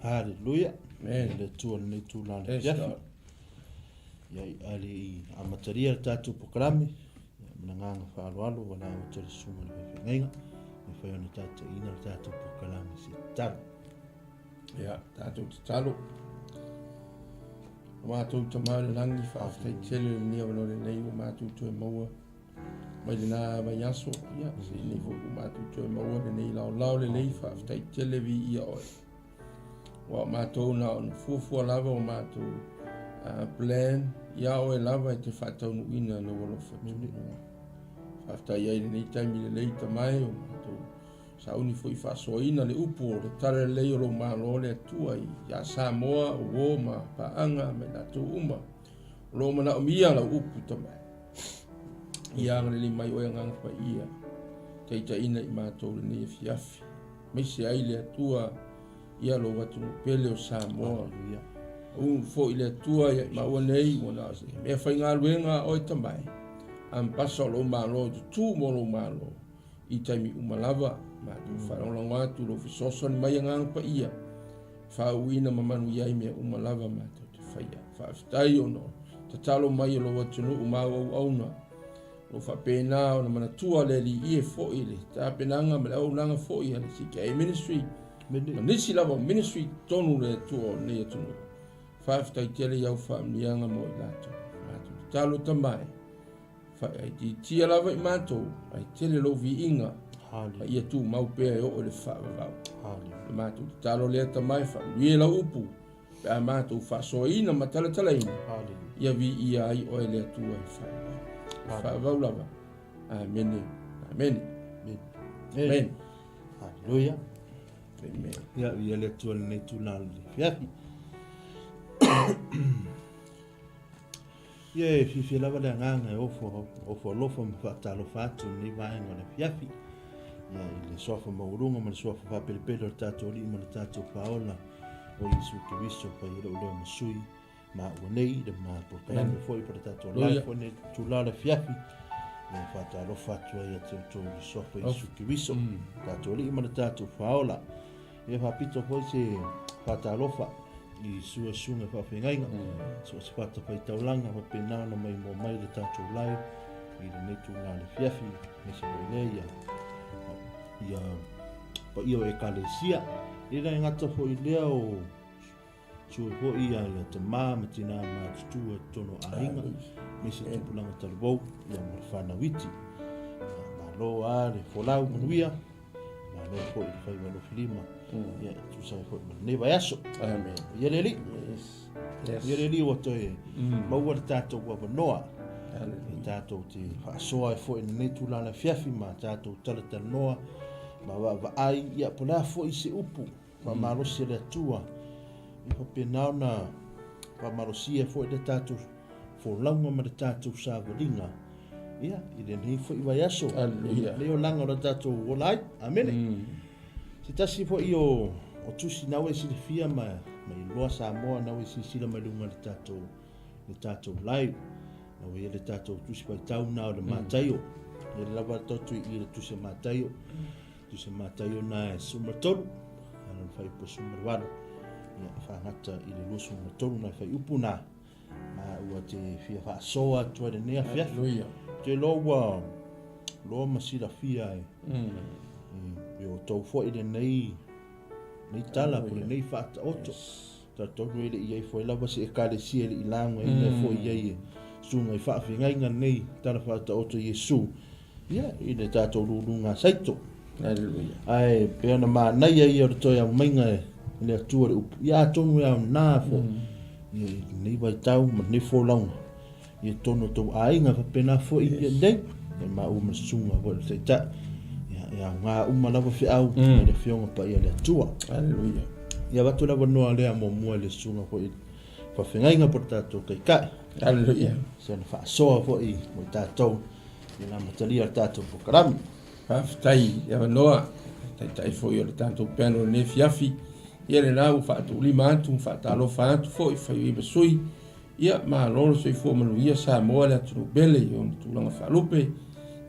Haleluia. Amen. Le tua nei tu la le Yes, fiafi. God. Ia ali a mataria tatu programi. Menanganga whaaloalo wala o tere sunga le whengainga. E whai ona tatu ina tatu programi si taru. Ia, tātou te talo. Mātou ta maare langi whaaftai tele ni awano le nei o mātou tu e maua. Mai le nā mai aso, ia, se nei fo o mātou tu e maua le nei lao le nei whaaftai tele vi ia oi. Wa mātou na ona fuafua lava o mātou plan, ia oe lava e te whaatau nuina na walofa tunu. Whaaftai ai le nei taimi le lei tamai o mātou. Sa uni foi whaasoina le upo le tare lei o lo malo le atua i ia Samoa o Woma paanga me na tu uma. Lo mana o mia la upu tamai. Ia ngale li mai oe ngang pa ia. Teita ina i mātou le nei fiafi. Meise ai le atua ia lo watu pele o Samoa. Un fo i le atua ia maua nei mo na se. Mea whai ngā luenga oe tamai. Am pasa lo malo tu mo lo malo. I taimi umalava. Mātou wharonga atu lo fisoso ni mai ngang pa ia. Whauina mamanu iai mea umalava mātou te whaia. Whaaftai ono. Ta talo mai lo watunu umau au auna. Lo whapena o na mana tua le li ie fo i le. Ta penanga me au nanga fo i hali sika e ministry. Ma nisi lava ministry tonu le tua nei atunu. Whaaftai tele iau whaamnianga mo i lato. Mātou talo tamai. Whaai ti tia lava i mātou. Ai tele lo vi inga. Ia tu mau pea e o le whaavavau. E mātou te talo lea tamai wha la upu. Pe a mātou whaasoina matalatala ina. Ia vi ia ai oe lea tu ai whaavavau. Whaavavau lava. Amen. Amen. Amen. Haleluia. Amen. Ia ia lea tu ale nei tu nalo le fiafi. Ia e fifi lava le nganga e ofo lofa me whaatalo whaatu ni vaenga le fiafi. Ia i le sofa maurunga ma le sofa whapelepele o le tātou li ma le tātou paola o Isu Kiriso pa i reo leo masui ma ua nei le ma proklame foi pa le tātou lai po ne tula le fiafi ia whaatalo whaatua ia te utou le sofa Isu Kiriso tātou li ma le tātou paola ia whapito foi se whaatalo wha i sua sunga whawhengainga so se whaata pai taulanga wa penao na mai mo mai le tātou lai i le nei tula le fiafi me se le ia ia pa ia e kalesia ira ngata fo i lea o sui fo ia ia te mama tina ma tu tono ainga me se tu pulanga talbo ia ma fana witi ma lo ale fo lau muia ma lo fo i fai ma lo filima ia tu sai fo ne vai aso amen ia leli yes ia leli o to e ma ua tato wa noa tato te fa soa fo i ne tu la fiafi ma tato tala noa ma va ai ia pola fo i se upu ma marosi le tua i fa penao na pa marosi fo i le tatu fo longa ma le tatu sa valinga ia i le ni fo i vai aso le o langa le tatu o lai amen se tasi fo i o tusi na we si fia ma i loa Samoa na we si sila ma lunga le tatu lai na we le tatu tusi pa tau na o le mataio le lava totu i le tusi mataio tu se mataio na e sumatolu ana fai po sumarwalo ia fa ngata i le lusu matolu na fai upuna ma ua te fia fa soa tu le nea fia te lo masila fia e o tau fo i le nei tala po le nei fa ta oto ta tonu ile ia fo lava se ka le si ile ilango ile fo ia sunga i fa finga nei tala fa ta oto Yesu ia ile tato lulunga saito Hallelujah. Ai pe ona ma na ia o to ia mainga le tuare ia tonu ia na fo ni vai tau ma ni fo long ia tonu to ainga fa pena fo i dei e ma uma sunga vo te ta ia nga uma lava fi au le fionga pa ia le tua Hallelujah. ia va tula no le mo mo le sunga fo i fa finga portato kai kai Hallelujah. se na fa so fo i mo tato ina matalia tato program Whaftai, ia wanoa, tai fo i o le tātou peano le fiafi, ia le nau whaatu lima atu, whaatalo whaatu fo i whai i basui, ia maa loro soi fo manu ia Samoa le atu bele i ona tūlanga whaalupe,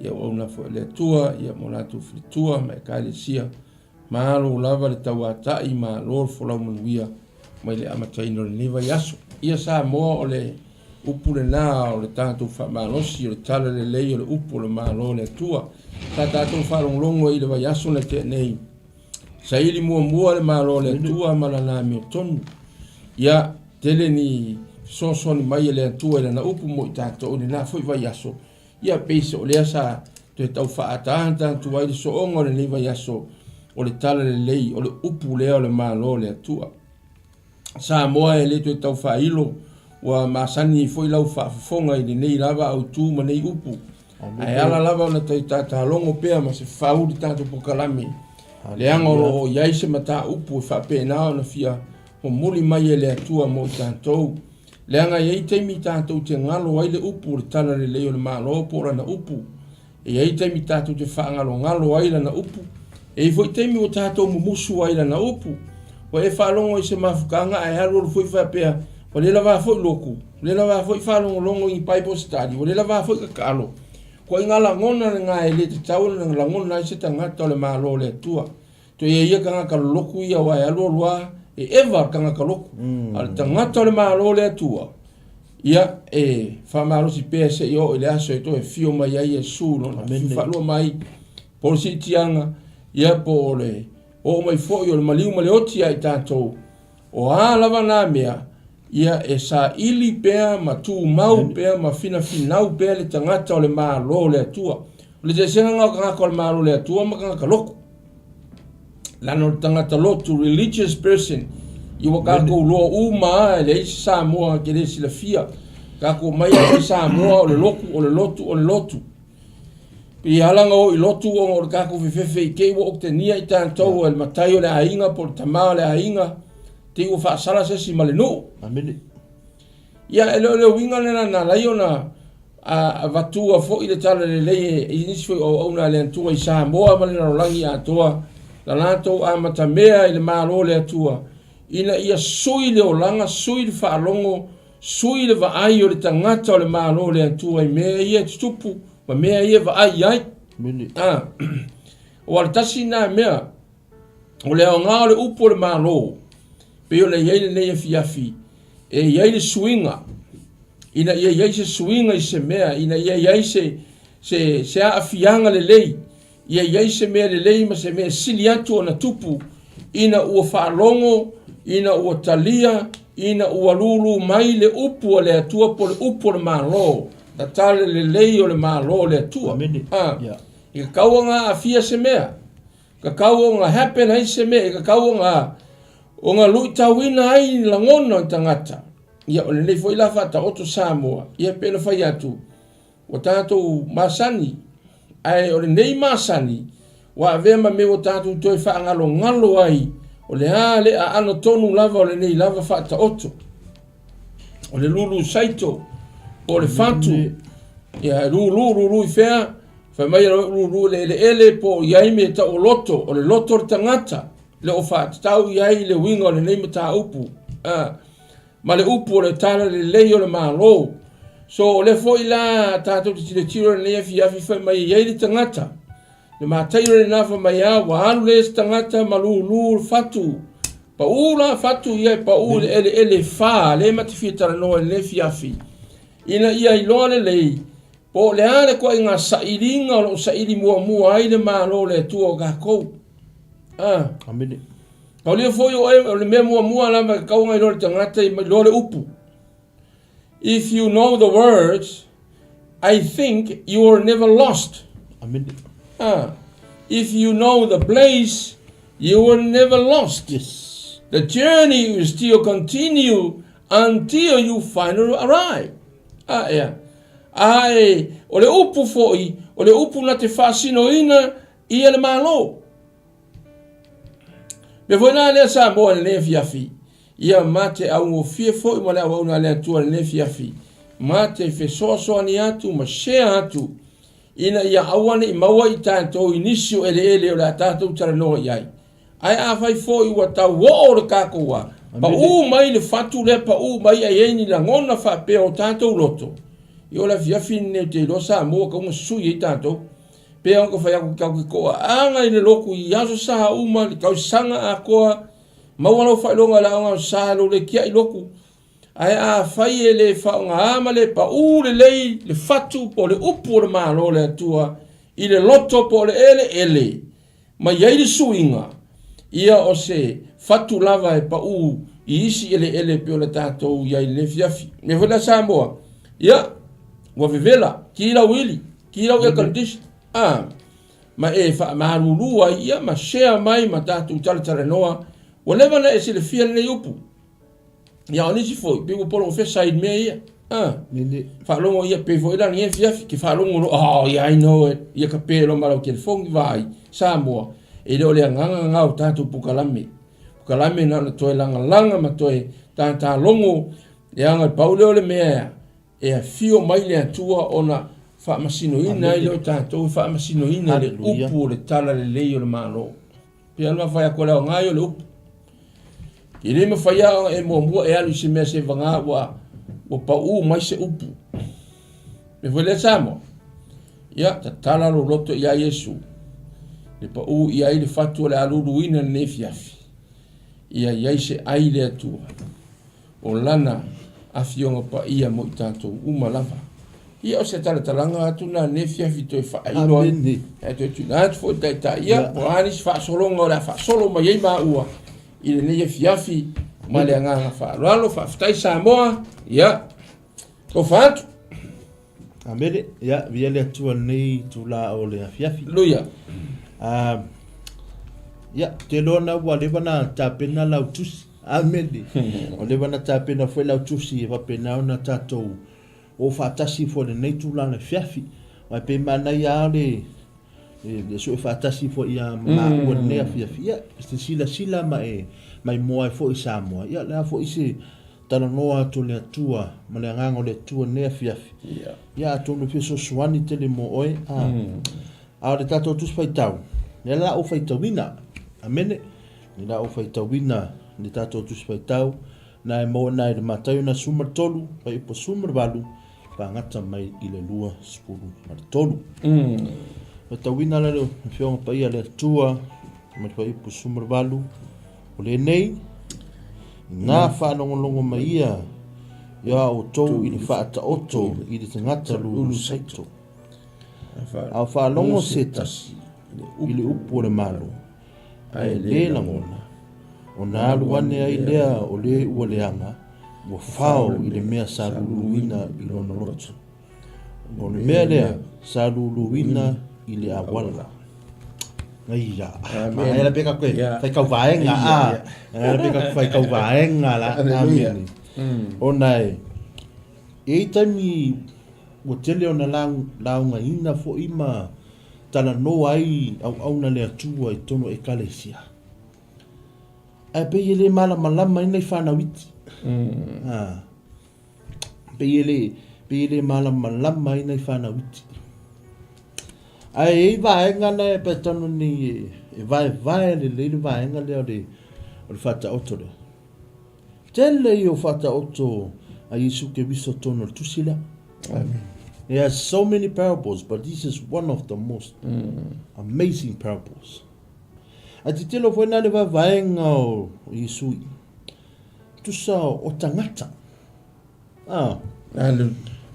ia o ona fo le atua, ia mo nātu whitua, mai kai le sia, malo lava le tauatai ma lo folau manuia mai le amataina o le leva yaso ia sa mo o le upu le nā o le tātou whamalosi o le tala le lei o le upu o le malo le atua ta tātou whalonglongo i le vai yaso le te nei sa ili mua le malo le atua ma la nā meo tonu ia tele ni sosoni mai le atua le na upu mo i tātou ni nā fwoi vai yaso ia peise o lea sa te tau whaatahan tātou ai le so ongo le vai yaso o le tala le lei o le upu lea o le malo le atua sa moa e le tau whailo wa masani foi lau whaafonga i nei lava au tū ma nei upu ai ala lava o na tai tātalongo pēa ma se whauri tātou pokalame le angolo o iai se mata upu e whapena o na fia o muli mai e le atua mo i tātou le anga iei teimi tātou te ngalo ai le upu le tala le leo le malo pora na upu e iei teimi tātou te ngalo ai na upu e i foi teimi o tātou mumusu ai na upu o e whalongo i se mafukanga ai haro foi whapea o le lava foi loku le lava foi whalongo longo i Bible study o le lava foi kakalo ko inga la ngona nga e le te tau na la ngona i se tangata le malo le tua to e ia kanga ka loku ia wa alo lua e eva kanga ka loku al tangata le malo le tua ia e famaro si pese io le aso e to e fio mai ai e su no na falo mai por si tianga ia po le o mai foi o le maliu male oti ai tanto o lava na mea ia e sa ili pea ma tu mau pea ma fina finau pea le tangata o le malo le atua le te senga ngau kanga le malo le atua ma kanga ka loko lano le tangata lotu religious person i waka ko loa uma le isi sa moa ke le sila fia kako mai a sa moa o le loku o le lotu i halanga o i lotu o le kako fefefe i kei wo okte nia i tātou e le matai o le ainga po le tamao le ainga te ua whaasala se si male no. Amene. Ia e leo winga le na lai o na a vatua fo i le tala le lei e nisi fo o una le antua i sa moa male na rolangi a toa la nato a matamea i le malo le atua ina ia sui le o langa sui le whaalongo sui le vaai o le tangata o le malo le atua i mea ia tupu ma mea ia vaai ai. Amene. O al tasi na mea o le o ngā o le upo le malo pe o le iei nei e fiafi e iei le suinga ina iei se suinga i se mea ina iei se a fianga le lei iei se mea le lei ma se mea sili atu o na tupu ina ua whaalongo ina ua talia ina ua lulu mai le upu o le atua po le upu o le malo na tale le lei o le malo le atua i ka kauanga a fia se mea ka kauanga happen ai se mea i ka kauanga o ngā lui tauina ai ni langona o tangata. Ia o le nei fo ila fata oto Samoa. Ia pena fai atu. O tātou masani. Ai o le nei masani. Wa avema me o tātou toi whaangalo ngalo ai. O le le a ano tonu lava o le nei lava fata oto. O le lulu saito. O le fatu. Ia lulu i fea. Fai mai lulu le ele po iai me ta o loto. O le loto o tangata. Le o whaatau iai le winga o le nei mata upu. Ma le upu o le tala le lei o le malo. So o le foi la tātou te tiro le nei afi fai mai iai le tangata. Le mātai o le nafa mai a wa alu le tangata ma lulu fatu. Pa ula fatu iai pa ule ele wha le matifitara noa le fiafi. Ina ia iloa le lei. Po le ale kwa inga sairinga o lo sairi mua ai le malo le tua kakou. Amene. Kau lia foi o le mea mua la ma kau ngai lore tangata i lore upu. If you know the words, I think you are never lost. Amene. If you know the place, you are never lost. Yes. The journey will still continue until you finally arrive. Yeah. O le upu foi, o le upu na te whasino ina i ele malo. Me foi na le sa mo le fiafi. Ia mate au o fie foi mo le au na le tua le fiafi. Mate fe so ni atu ma she atu. Ina ia awane i maua i tātou inisio ele o la tātou tara noa iai. Ai a fai foi ua tau o le kākoa. Pa u mai le fatu le pa u mai ai eini la ngona whapea o tātou loto. I o la fiafi ne te losa mo ka unga sui i tātou. pe o ko fa ya ko anga i le loku i aso sa uma li kau sanga a koa mawalo fa longa la nga sa lo le kia i loku ai a fai ele fa nga ama le pa u le fatu po le upu le malo le tua i le loto po le ele ma ia i le suinga ia o se fatu lava e pa u i isi ele pe o le tatou ia i le fiafi me vela sa moa ia wa vivela ki la wili ki la e kaldis ma e fa ma lulua ia ma share mai ma tatou tala noa o leva na e se le fia le upu ia o nisi foi pe o polo fe side me ia fa longo ia pe foi la ni fiafi ki fa longo ia I know it ia ka pe lo mala ke fong vai sa moa e le ole nganga o tatou pukalame na toe langa ma toe ta longo e anga paule ole mea e a fio mai le atua ona fa masino ina i le tatou fa masino ina le upu le tala le leio le malo pe alma fa ya kola ngai le upu ki le me fa ya e mo e alu se me se vanga wa o pa u mai se upu me vole samo ya ta tala lo loto ya Yesu le pa u ia i le fatu le alulu ina ne fiafi ia se ai le atua o lana a fionga pa ia mo i tātou umalava. Ia o se talanga atu na ne fiafi toi whainoa. E toi tuna atu fo ta ia o anis whaasolonga o la whaasolo ma iei maa ua. I le ne fiafi ma le anganga whaalalo whaafitai Samoa. Ia. Ko whaatu. Amere, ia, via le atua nei tu la o le fiafi. Luia. Ia, te lona ua lewa na tāpena lau tusi. Amene. O lewa na tāpena fwe lau tusi e wapena o na tātou o whaatasi fo le nei tu la le fiafi. Wai pe mana ia le so e whaatasi fo ia maa ua nea fiafi. Ia, este sila mai moa e fo i Samoa. Ia, lea fo i se tala noa to le atua, ma le angango le atua nea fiafi. Ia, tonu fia so suani tele mo oe. A le tātou tusi whaitau. Nea la o whaitawina. Amene. Ni la o whaitawina. Ni tātou tusi whaitau. Na e moa na e le matau na sumar tolu. Pai upo sumar walu. Pa ngata mai i le lua spulu mar tolu. Whaitawina le leo. Whionga pai a le atua. Mai pai upo sumar walu. O le nei. Ngā whanongolongo mai ia. Ia o tou i le whaata oto. I le tangata lulu saito. Au whanongo se tasi. I le upo le malo. Ai le langona. O nā luane ai lea o le ua leanga. Ua whao i le mea sa luluina i lona lotu. O le mea lea sa luluina i le awala. Ai ya. Ai la peka koe. Fai kau vaenga. Ai la peka fai kau vaenga la. Amini. O nai. E taimi ua tele o na launga ina fo ima tala no ai au na le atua i tono e kalesia. Ai pe ele malama ina i whana witi. Pe ele malama ina i whana witi. Ai vaenga na e pe tono ni e vai le vaenga le o le whata oto le. Tele i o whata oto a Yesu ke viso tono le tusila. Amen. He has so many parables, but this is one of the most amazing parables. A te telo fo na le vaenga o Yesu. Tusa o tangata.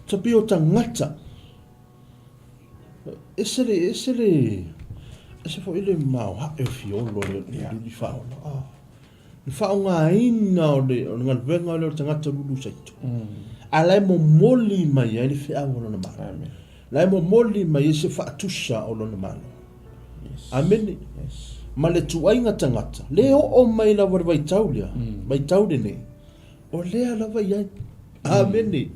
Tapi o tangata. Ese fo ile mau ha e fiolo le di fa. Ni fa nga ina o le ngal venga o le tangata lulu saito. Alai mo moli mai ai le fea o lona malo. Amen. Lai mo moli mai se fa tusa o lona malo. Amen. Ma le tuainga tangata. Le o mai la vai taulia. Vai taude ne. O le ala vai ai. Amen.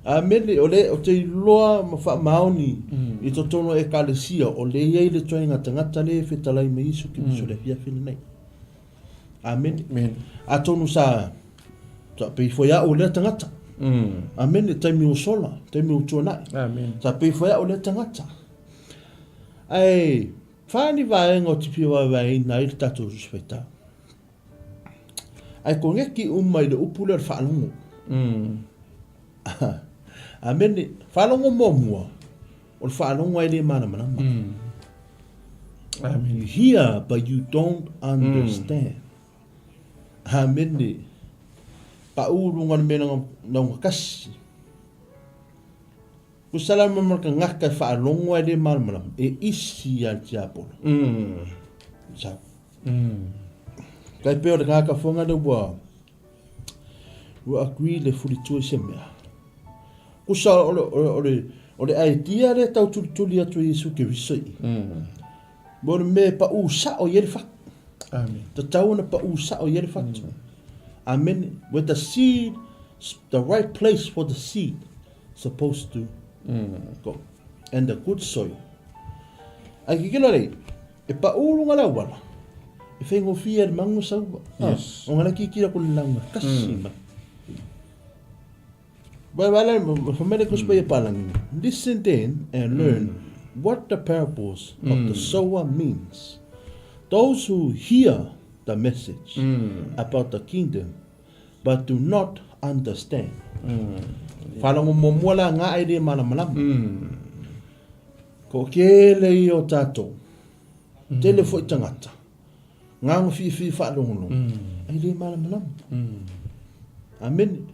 Amen. O le o te loa ma fa maoni. I to tono e kalesia. O le ai le tuainga tangata le fe talai me isu ki miso le fia fina nei. Amen. A tonu sa pe fo ya o le tangata. Amen, e taimi o sola, taimi o tuanai. Amen. Ta pe foi o le tangata. Ai, fani vaenga o tipi wa vaenga i tatou suspeita. Ai ko ngeki mai le upule le whanongo. Amen, whanongo mo mua. O le whanongo ai le mana. Amen. You hear, but you don't understand. Amen. Paulungan me ng kasi. Kusala mo ngaka whaalongo e le malmalam. E isi al tiapol. Sa. Kai peo de ngaka fonga de wa. We agree le fuli tue se mea. Kusala ole idea le tau tuli atu Yesu ke visoi. Bore me pa usa o yeri fak. Amen. The tau na pa usa o yeri fak. Amen. With the seed, the right place for the seed supposed to go. And the good soil. Ai kikila rei, e pa urunga la wala. E whengo fia mangu saua. Yes. O ngana kikira ko langa, kasima. But wala, whamere kuspa e palang. Listen then and learn what the parables of the sower means. Those who hear the message about the kingdom, but do not understand. Whanongo momuala ngā aere malamalama. Ko kele i o tātou. Tele fo i tangata. Ngā ngawhi whaalongono. Aere malamalama. Amen.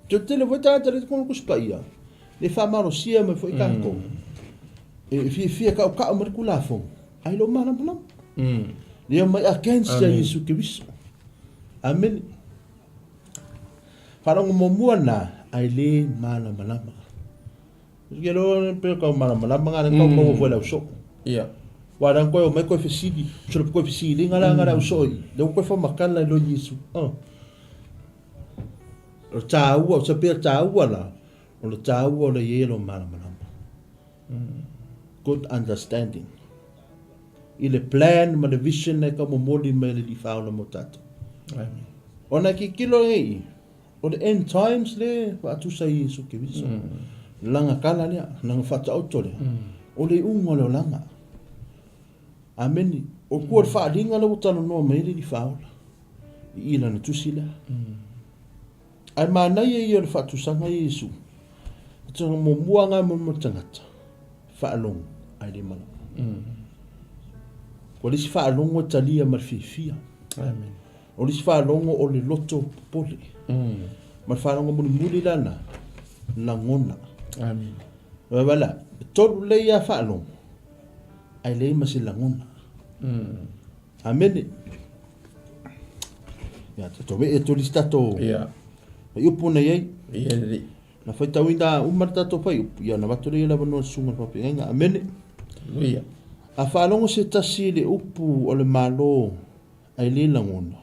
Te tele fo i tangata re te kono kuspaia. Le whamaro sia me fo i kako. E whiwhia ka o ka o mariku lafo. Aero malamalama. Leo mai against ya Yesu ke viso. Amen. Whanongo momua na ai le malamalama. Gero pe ka malamalama ngā kau mau wala uso. Yeah. Warang koe o mai koe whisidi. Sura koe whisidi ngara uso i. Leo koe whamakala i lo Yesu. O tāua, o sa pia tāua la. O le tāua o le yelo malamalama. Good understanding. I le plan ma le vision na ka momoli me le di whaona mo tatu. Amen. Ona ki kilo ei. O the end times le wa atusa Yesu ke viso. Langa kala lea, langa whata auto lea. O le unga leo langa. Amen. O kua whaaringa leo tano noa me le di whaola. I ila na tusi lea. Ai mānai e i o le whaatusanga Yesu. Tanga mo muanga mo mo tangata. Whaalong ai le mana. O lisi whaalongo talia marwhiwhia. Amen. O lisi whaalongo o le loto pole. Ma whaalongo muni muli lana. Langona. Amen. Wala. Tolu le ia whaalongo. Ai le masi langona. Amen. Ya, tato e to lista to. Yeah. Ai upu na iei. Yeah. Na whaitau inda umar tato pai upu. Ia na watore ila wanoa sunga papi. Inga, amen. Yeah. A whaalongo se tasi le upu o le malo ai le langona.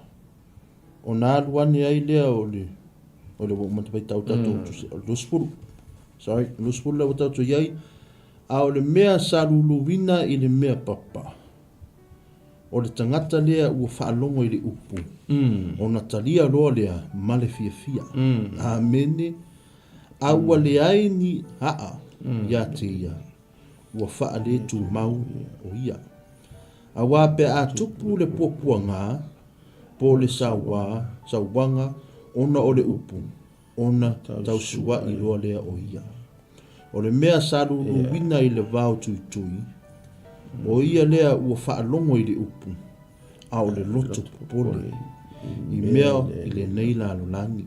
O nā ruane ai lea o le matapai tau tatou o le luspuru. Sorry, luspuru le tatou iai. A o le mea sa luluwina i le mea papa. O le tangata lea ua whaalongo i le upu. O na talia roa lea male fia fia. Amene. A ua le ai ni haa ia te ia. Ua wha le tu mau o ia. A wape a tupu le pokua ngā, po le sauwanga, ona o le upu, ona tau sua i roa lea o ia. O le mea saru wina i le vau tui tui, o ia lea ua wha longo i le upu, a o le loto pole, i mea i le neila alolani,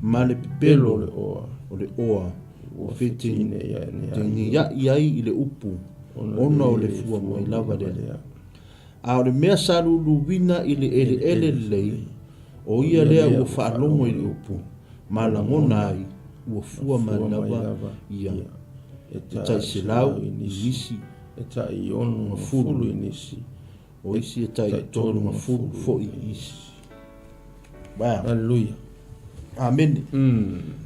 ma le pipelo o le oa, o fetini te ngia iai i le upu, ona o le fua mai lava lea. A o le mea sarulu wina i le ele lei, o ia lea ua whaalongo i le upu, ma langona ai, ua fua mai lava ia. E tai se lau i nisi, e tai onu fulu i nisi, o isi e tai tonu ma fulu fo i isi. Wow. Hallelujah. Amen.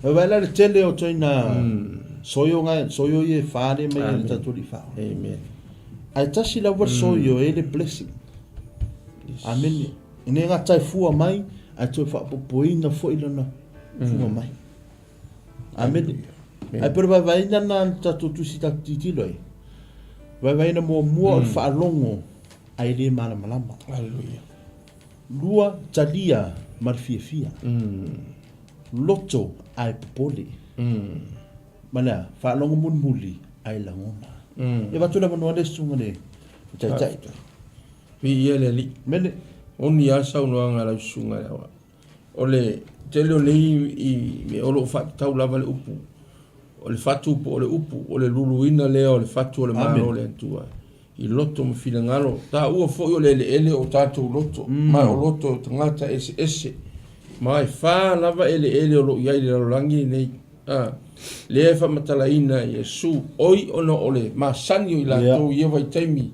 Wala le tele o toina soyo ye whare mai e taturi whao. Amen. Ai tasi la wa soyo e le blessing. Amen. Ine ngā tai fua mai, ai toi whapopoina fo ilana fua mai. Amen. Ai pero vai na tatu tusi tatitilo e. Vai na mua o whaalongo ai le malamalama. Hallelujah. Lua talia marfiafia. Loto ai popole. Mana whaalongo mun muli ai langona. E watu la manoa le sunga le. Tai. ia le li mele oni asa unoanga la sunga la ole tele nei I me olo fa tau lava le upu ole fatu po ole upu ole luluina le ole fatu ole malo le tua I loto mo filangalo ta ua fo yo le ele o tatou loto ma o loto tangata ese mai fa lava ele o lo ia le langi nei le fa matalaina Yesu oi ono ole ma sanio I la to ia vai taimi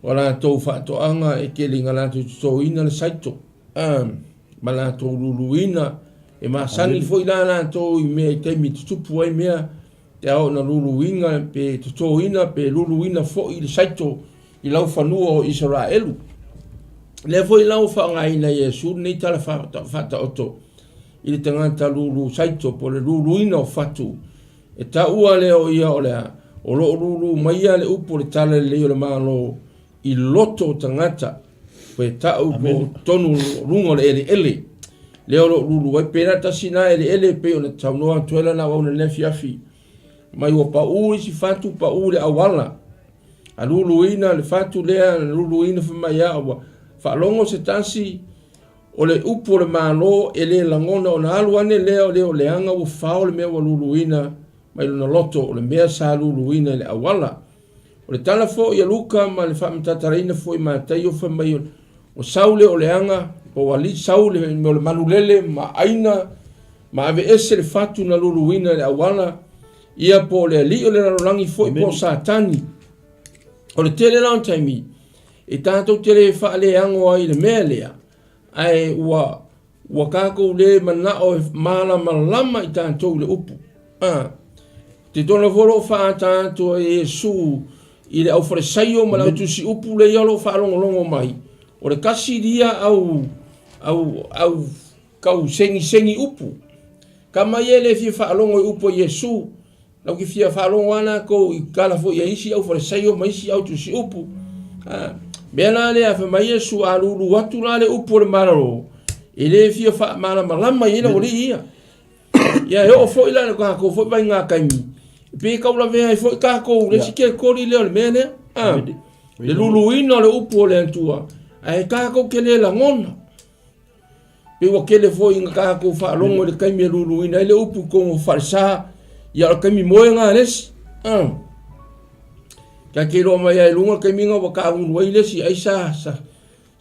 wala to fa to anga e ke linga la to ina le saito ma la to luluina e ma sani foi la to I me taimi tupu ai mea te au na luluinga pe tutoina pe luluina fo I le saito I lau fanua o Israelu le foi lau fa ngai na Yesu nei tala fa oto I le tangata lulu saito po le luluina o fatu e ta ua le o ia o lea o lo lulu maia le upo le tala le o le malo I loto tangata pe ta u po tonu rungo le ele le o lo lulu wai pera tasina ele pe o le taunoa tuela na wau na nefi afi mai o pa ui si fatu pa ule awala a luluina le fatu lea luluina fa mai awa fa longo se tansi o le upo le malo ele langona o na aluane lea o le anga o fao le mea wa luluina mai luna loto o le mea sa luluina le awala o le tala fo ia luka ma le fa mtataraina fo I matai o fa mai o saule o le anga o wali saule me o le manulele ma aina ma ave ese le fatu na luluina le awala ia po le li o le rangi fo I po satani o le tele lang taimi e tatou tele fa le ango ai le mea lea ai ua kako le mana o mala malama I tatou le upu te tona volo fa tatou Yesu I le au farisaio ma lau tusi upu le ialo fa longo mai o le kasi dia au kau sengi upu kama ye le fia fa longo upu Yesu lau ki fia fa longo ana ko I kala fo ia isi au farisaio ma isi au tusi upu Bena le afa mai Yesu alulu watu la le upu le mararo ele fia fa mala malama ina o le ia ia he o fo ila le kako fo vai nga kaimi pe ka ula ve fo kako le sike ko le mene le luluina le upu le antua ai kako ke le la ngona pe wa ke le fo inga kako fa longo le kaimi luluina le upu ko farsa ia kaimi moenga les ka ke ro mai ai lunga ke minga wa ka un wai le si ai sa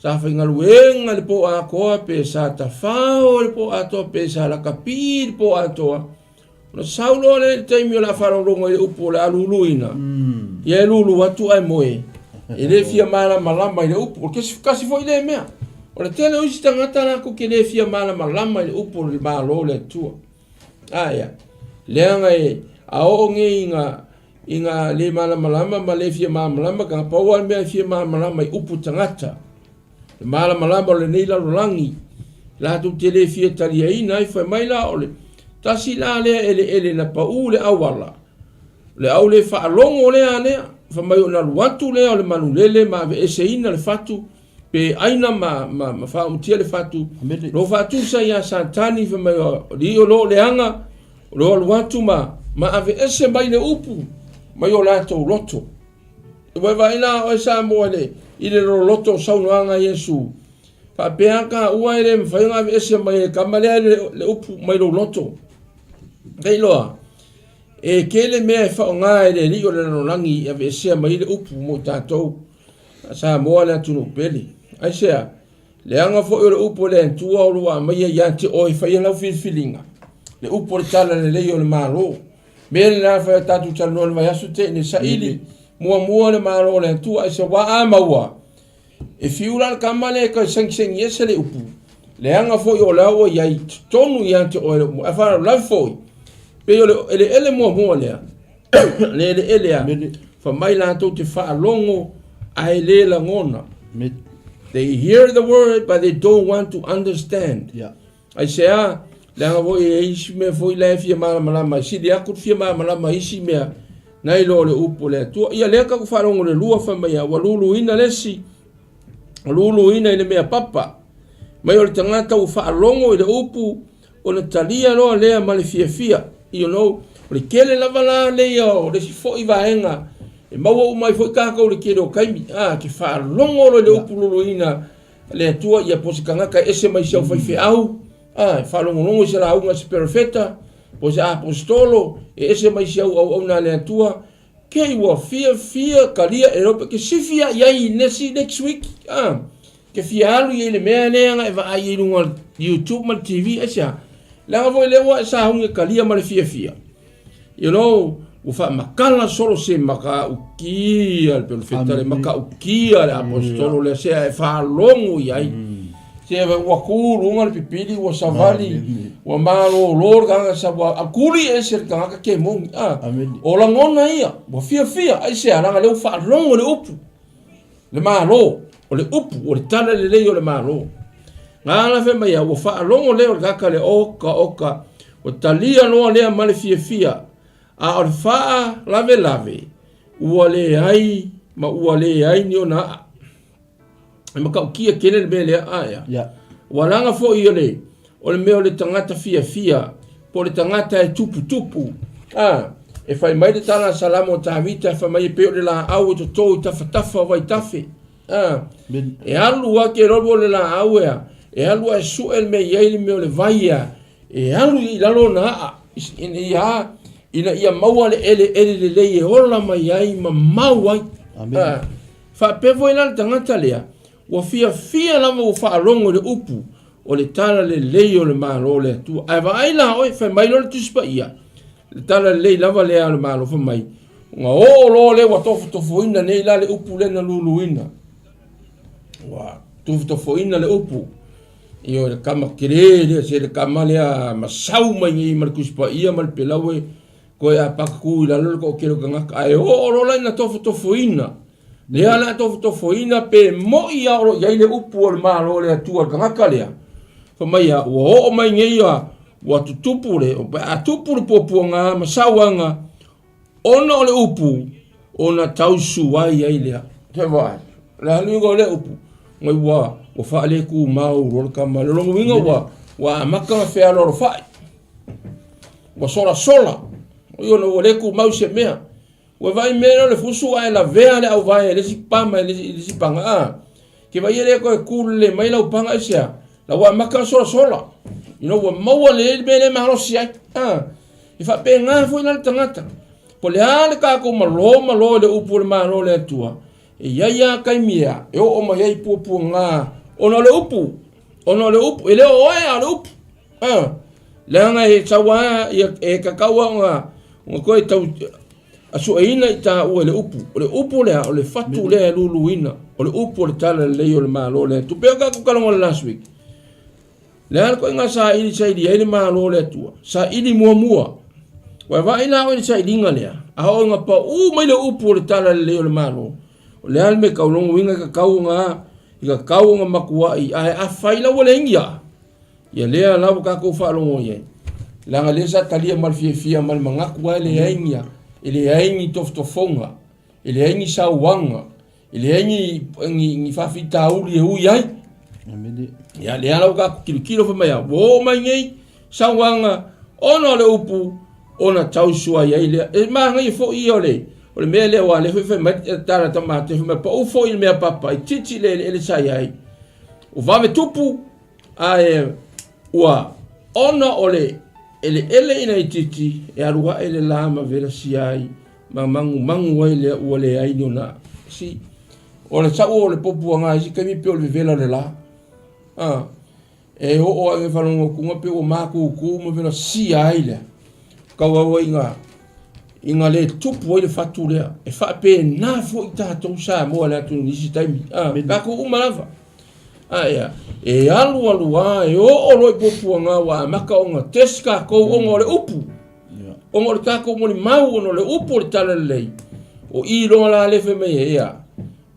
fa ngaluenga le po a ko pe sa ta fa o le po a to pe sa la kapi po a to no saulo le te mi la fa rongo le upo la luluina ye lulu watu ai moe e le fia mala malama le upo ke kasi foi le mea o le tele o sta ngata na ko ke le fia mala malama le upo le malo le tu aya le nga e a o inga le malama ma le fia malama ka pa wa me fia malama I upu tangata le malama le nei la langi la tu tele fia talia ina I fa mai la ole tasi la le ele na pa u le awala le au le fa longo le ane fa mai ona watu le ole manulele ma ve ese ina le fatu pe aina ma fa le fatu lo fatu sa ya satani fa mai li o lo le anga lo watu ma ave ese mai le upu mai o lato loto e vai ina o sa mo le ile lo loto sa uanga Yesu fa peaka ua ile mfainga ese mai kamale le upu mai lo loto dei loa e kele me fa nga ile li o le no langi ave ese mai le upu mo tatou sa mo la tunu peli ai sea le anga fo le upu le tua o lua mai ya ti o fa ia la filinga le upu le tala le o le malo Mele na fa tatu chalo vai asute ni saili mua le malo le tu ai se wa amawa e fiula kamale ko seng yesele upu le anga fo yo lawo ya tonu ya te o afa la fo pe yo ele mua le ele ya fa mai la to te fa longo ai le la ngona they hear the word but they don't want to understand I say la vo e isi me foi la fia malama si dia ku fia malama isi me nai lo le upo le tu ia le ka ku fa longo le lua fa mai wa lulu ina lesi lulu ina ile me papa mai o tangata u fa longo le upu o le talia lo le mal fia you know le kele la vala le yo le si foi vaenga e maua umai foi kākau le kere o kaimi ke whaalongo le upulolo ina le atua ia posi kangaka ese mai siau whaife au whaalongolongo se la aunga se perifeta posi apostolo ese mai siau au na le atua kei wa fia kalia Eropa ke sifia iai nesi next week ke fia alu i le mea neanga e va i lunga YouTube ma TV esa langa voi lewa sa hunga kalia ma le fia you know ufa makala solo se maka ukia pe fetale maka ukia le apostolo le se e fa longo iai se wa kuru ngal pipili wa savali wa malo lor ga sa wa akuri e se ka ke mon o la ngona ia wa fia ai se ala le fa longo le upu le malo o le upu o le tala le le o le malo ngala fe mai wa fa longo le o ga le oka o talia no le ma le fia a or faa lave ua le ai ni ona ma ka kia kele le bele aya walanga fo i o le meo le tangata fia po le tangata e tupu e fai mai le tala salamo tavita fa mai pe le la au to tafa vai tafe e alu wa ke robo le la au e alu e su el me yele meo le vaia e alu i lalo na ina ia maua le ele le hola mai ai ma maua fa pevo ina tangata lea wa fia la mo fa longo le upu o le tala le o le malo le tu ai vai la oi fa mai lo tu spa ia le tala le lava le al malo fa mai nga o lo le wa tofu ina nei la le upu le na luluina wa tofu ina le upu io le kama kirele se le kama le masau mai mal kuspa ia mal pelawe ko ya paku la lo ko kero nga ai o lo la na tofu ina le ala tofu ina pe mo ia o ya le upu o malo le tu nga kalea fa mai ya o mai ngai ya wa tutupu le o pa tupu popu nga masawanga ona le upu ona tausu wai ai le te va la lingo le upu ngai wa o fa le ku mau ro kama lo winga wa maka fe alo fa wa sola yo no le ku mau se mea wa vai meno le fusu ai la vea le au vai le si pama le si panga ke vai le ko ku le mai la upanga sia la wa maka sola you know wa mau le bele ma lo sia e fa pe nga fo ina tangata po le ale ka ko malo le upu le malo le tua e ia kai mia e o mai ai pupu nga ona le upu ele o ai le upu le nga e tawa e kakawa nga ko e tau asu ina ita o le upu le fatu le luluina o le upu le tala le o le malo le tu pe ka ko kalongo last week le al ko nga sa ili sai di ele malo le tua sa ili mua wa va ina o sai dinga le a o nga pa mai le upu le tala le o le malo le al me kaulongo winga ka kaunga ika kaunga makua i a faila wala ingia ya le ala ka ko fa longo ye la ngalesa talia mal fia mal mangaku le ingia ele aingi tofonga ele aingi sawanga ele aingi ni fa fita uli hu yai ya le ala ka kilo fa mai wo mai ngai sawanga ona le upu ona tausua ya ile e ma ngai fo i ole o le mele wa le fe mai tara tamate fe pa u fo il me papa i titi le sai ai o va me tupu ai wa ona ole ele ina i titi e arua ele lama vera si ai mangu wai le ole ai nona si o le sa o le popu nga si kemi pe o le vela le la e o e falongo ku ngape o maku ku mo vela si ai le ka wa inga le tupu le fatu le e fa pe na fo ita to sa mo la tu ni si taimi ka ku umalava ya e alu e o lo popu nga wa maka nga teska ko o le upu o le ka ko mo mau no le upu le tala le o i lo la le fe me ya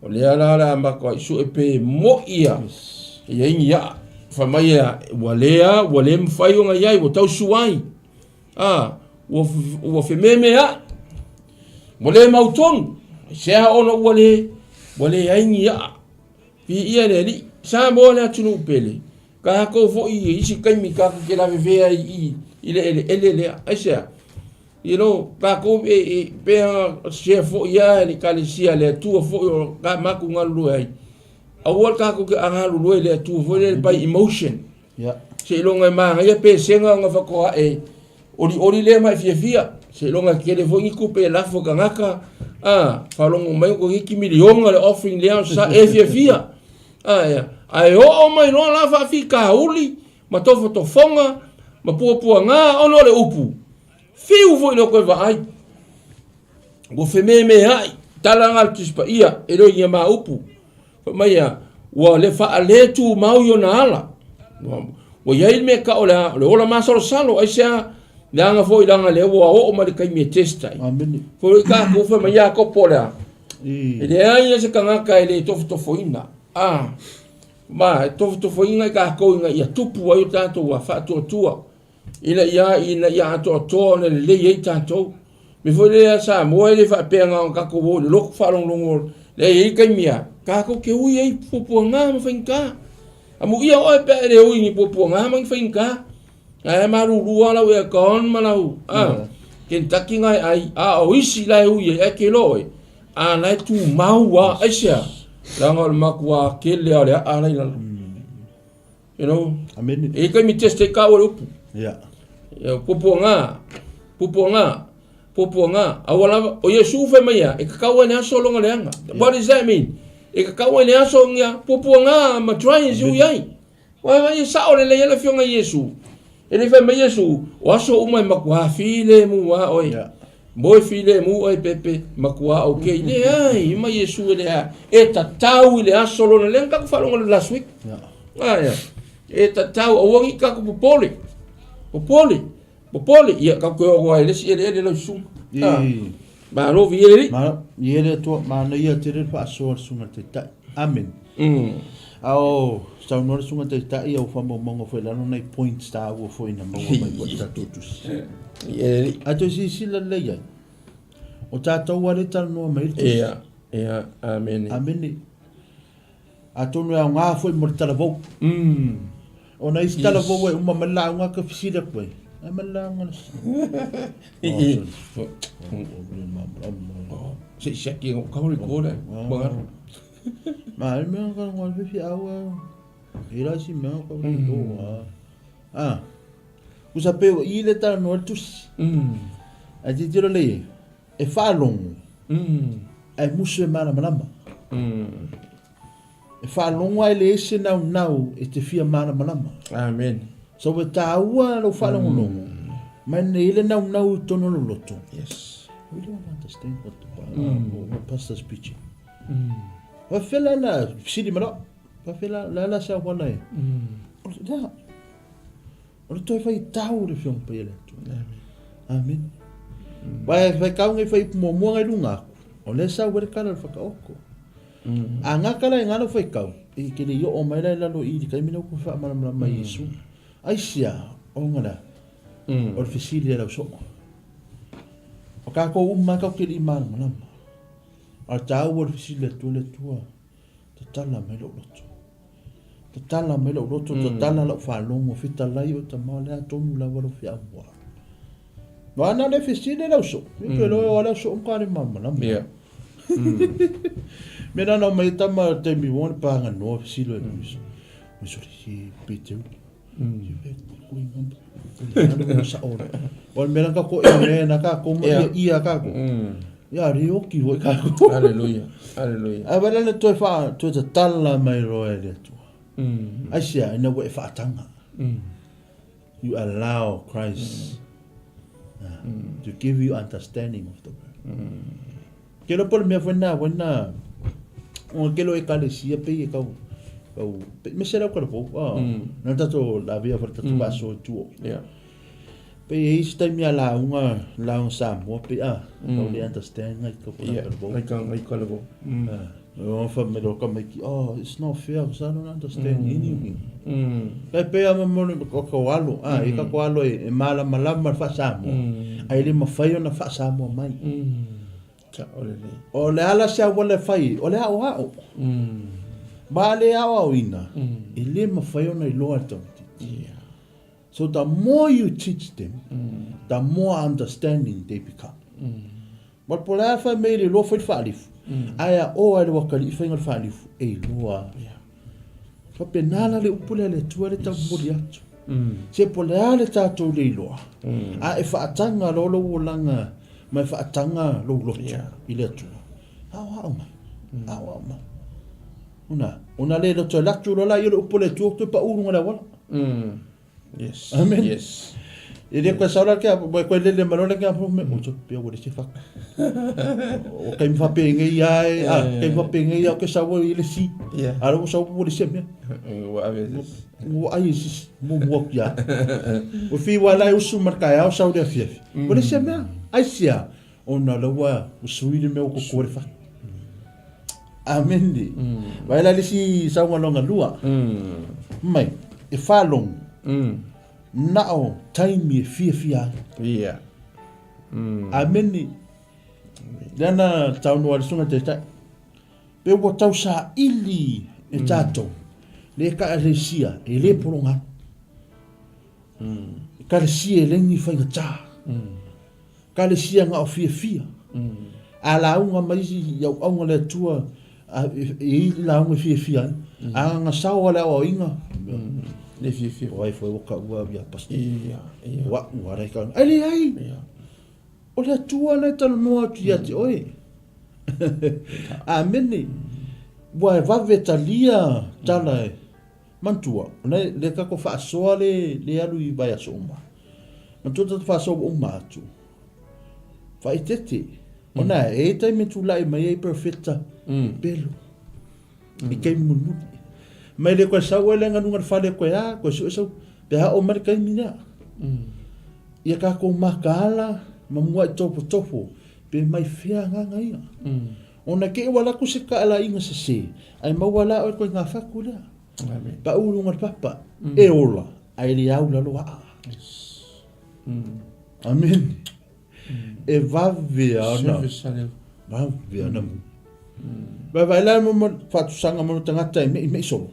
o le ala maka su e pe mo ia e ia fa mai ya wale mfai nga yai o tau suai o fe meme ya mole mauton se a ono wale ai ya fi ia le sa mo le tunu pele ka ko fo i si kai mi ka ke la ve ai ile asia you know, ka ko e pe se fo ia ni kalisia le tu fo ka maku ngalu ai awal ka ko anga lu le tu fo le by emotion se longa ma ia pe senga nga fa ko e ori le mai fia se longa ke le fo ngi pe la fo ngaka fa longa mai ko ki milion le offering le sa e fia ya ai o mai no la fa fi ka uli ma to fo to fonga ma pu nga ono le upu fiu foi no ko vai go fe me ai talangal tispa ia ero ia ma upu mai ya wa le fa ale tu mau yo na ala wa ia me ka ola le ola ma salo ai sia langa foi langa le o ma le kai me testa foi ka ko fe mai ya ko pola ele ai se kanga ka ele to foina ma to foina ka ko ia tupu ai tanto wa fa tua ina ia to le ye tanto me foi le sa mo le fa penga ka ko wo lo fa long le ye kai mia ka ko ke ui ai popo nga ma finka amu ia o pe le ui ni popo nga ma finka ai maru ruala we kon malau Kentucky ngai ai o isi lai ui e ke loi lai tu maua asia langol makwa ke le ale lai la you know amen e kai mi teste ka wo popo nga awala o Yesu fe maya e ka wa na solo nga lenga what does that mean e ka wa na so nga popo nga ma try zu yai wa sa o le le fio nga Yesu ele fe me Yesu o so uma makwa file mu wa oi boy file mu oi pepe makwa okay le ai ma Yesu le e tatau le solo nga lenga ka fa lo last week ya e tatau o wangi ka ko popole ia ka ko wa ele si ele lo sum ba ro vi ele ma ele to ma no ia tere fa so sunga te ta amen ao sa no sunga te ta ia o fa mo foi la no nei point star o foi na mo mai ko ta totus ele ato si la le ia o ta to wa le tal no mai ia amen ato no nga foi mortala vo ona istala vo we uma mala nga ka fisida ko amala nga se shaki ko ko le ma me nga nga fi awa ira si me ko do usa pe ile ta no tus a ti tiro le e fa long ai musse mala e fa long ai le se now e te fia mala amen so we taua lo fa long man ile now tono lo loto yes we don't understand what pastor speaking wa fela la sidi mara wa fela la sa wala da o to fai tau le fiong pe le amen vai ka ngai fai mo ngai lunga o le sa wer kala fa ka oko anga kala ngalo fai ka e ke le yo o mai la lo i ka mi no ko fa mala mai Yesu ai sia o ngala o fisili la so o ka ko umma ka ke di mal mala a tau o fisili le tua te tala mai lo loto te tala la fa longo fita lai o ta mala to mu la wa fi awa wana le fisili la so pe lo ala so ka ni mama la mera no mai tama te mi won pa nga no fisili le so mi so si pete o mera ka ko e na ka ko ia ka ko ya ri o ki ho ka ko haleluya abala le to fa to ta tala mai ro e le to asia ina we fa tanga you allow Christ to give you understanding of the word que lo por me fue na buena o que lo e calesia pe ka me será o corpo non tanto la via for tanto passo tu pe esta mi la un samo pe no le understand ngai ko corpo o fa me lo come it's not fair so I don't understand anything pe mo ko walo e ka walo e mala fa samo ai le ma fai na fa samo mai o le ala sia wala fai o le ao ba le ao ina ele ma fai ona i loa tau So the more you teach them, the more understanding they become. But por lá foi meio lo foi falifu. Aya o ai wa kali foi ngol falifu e loa. Fa penala le upule le tua le ta muri atu. Se por lá le ta to le loa. A e fa atanga lo lo langa, mai fa atanga lo lo ile tu. Awa ma. Una le lo to la tu lo la yo upule tu to pa uru ngala wala. Yes. Amen. Yes. Ele ko saula ke ko le malole ke apo me mucho pe wo se fa. O ke fa pe ngai ai, ke fa pe ngai o ke sa wo ile si. Aro sa wo se me. Wa vezes. Wo ai si mo ya. O fi wala o su marca ya o sa de fi. Wo se me. Ai sia. Ona lo wa o suile me o ko ko fa. Amen di. Vai la si sa wa longa lua. Mai e fa long. Nao taimi fia. Yeah. Ameni. Dana taunu wale sunga te tai. Pe wo tau sa ili e tato. Le ka resia e le poronga. Ka resia e lengi whainga tā. Ka resia ngā o fia. A la unga maisi yau aunga le tua e la unga fia. A ngā sawa le o inga. Le fia. Wai foi waka ua via pasti. Ia. Wa rei ka. Ai. O le tua le tala noa tu ati oi. Ameni. Wa vave talia tala e. Mantua. Le kako wha soa le alu i vai aso uma. Mantua tata wha soa uma atu. Wha i tete. Ona e taime tu lai mai e perfecta. Pelo. I kei munmuni. Mai le koe sau ele nganu ngar whale koe a, koe su e sau, pe ha o mari kai minea. Ia ka kou makala, ma mua i topo, pe mai whea nganga ia. Ona ke wala ku se ka ala inga se, ai mau wala o koe ngā whaku lea. Pa uru ngar papa, e ola, ai li au lalo a. Amen. E vavea ana. Vavea ana mu. Vai lá mo fatu sanga mo tangata me so.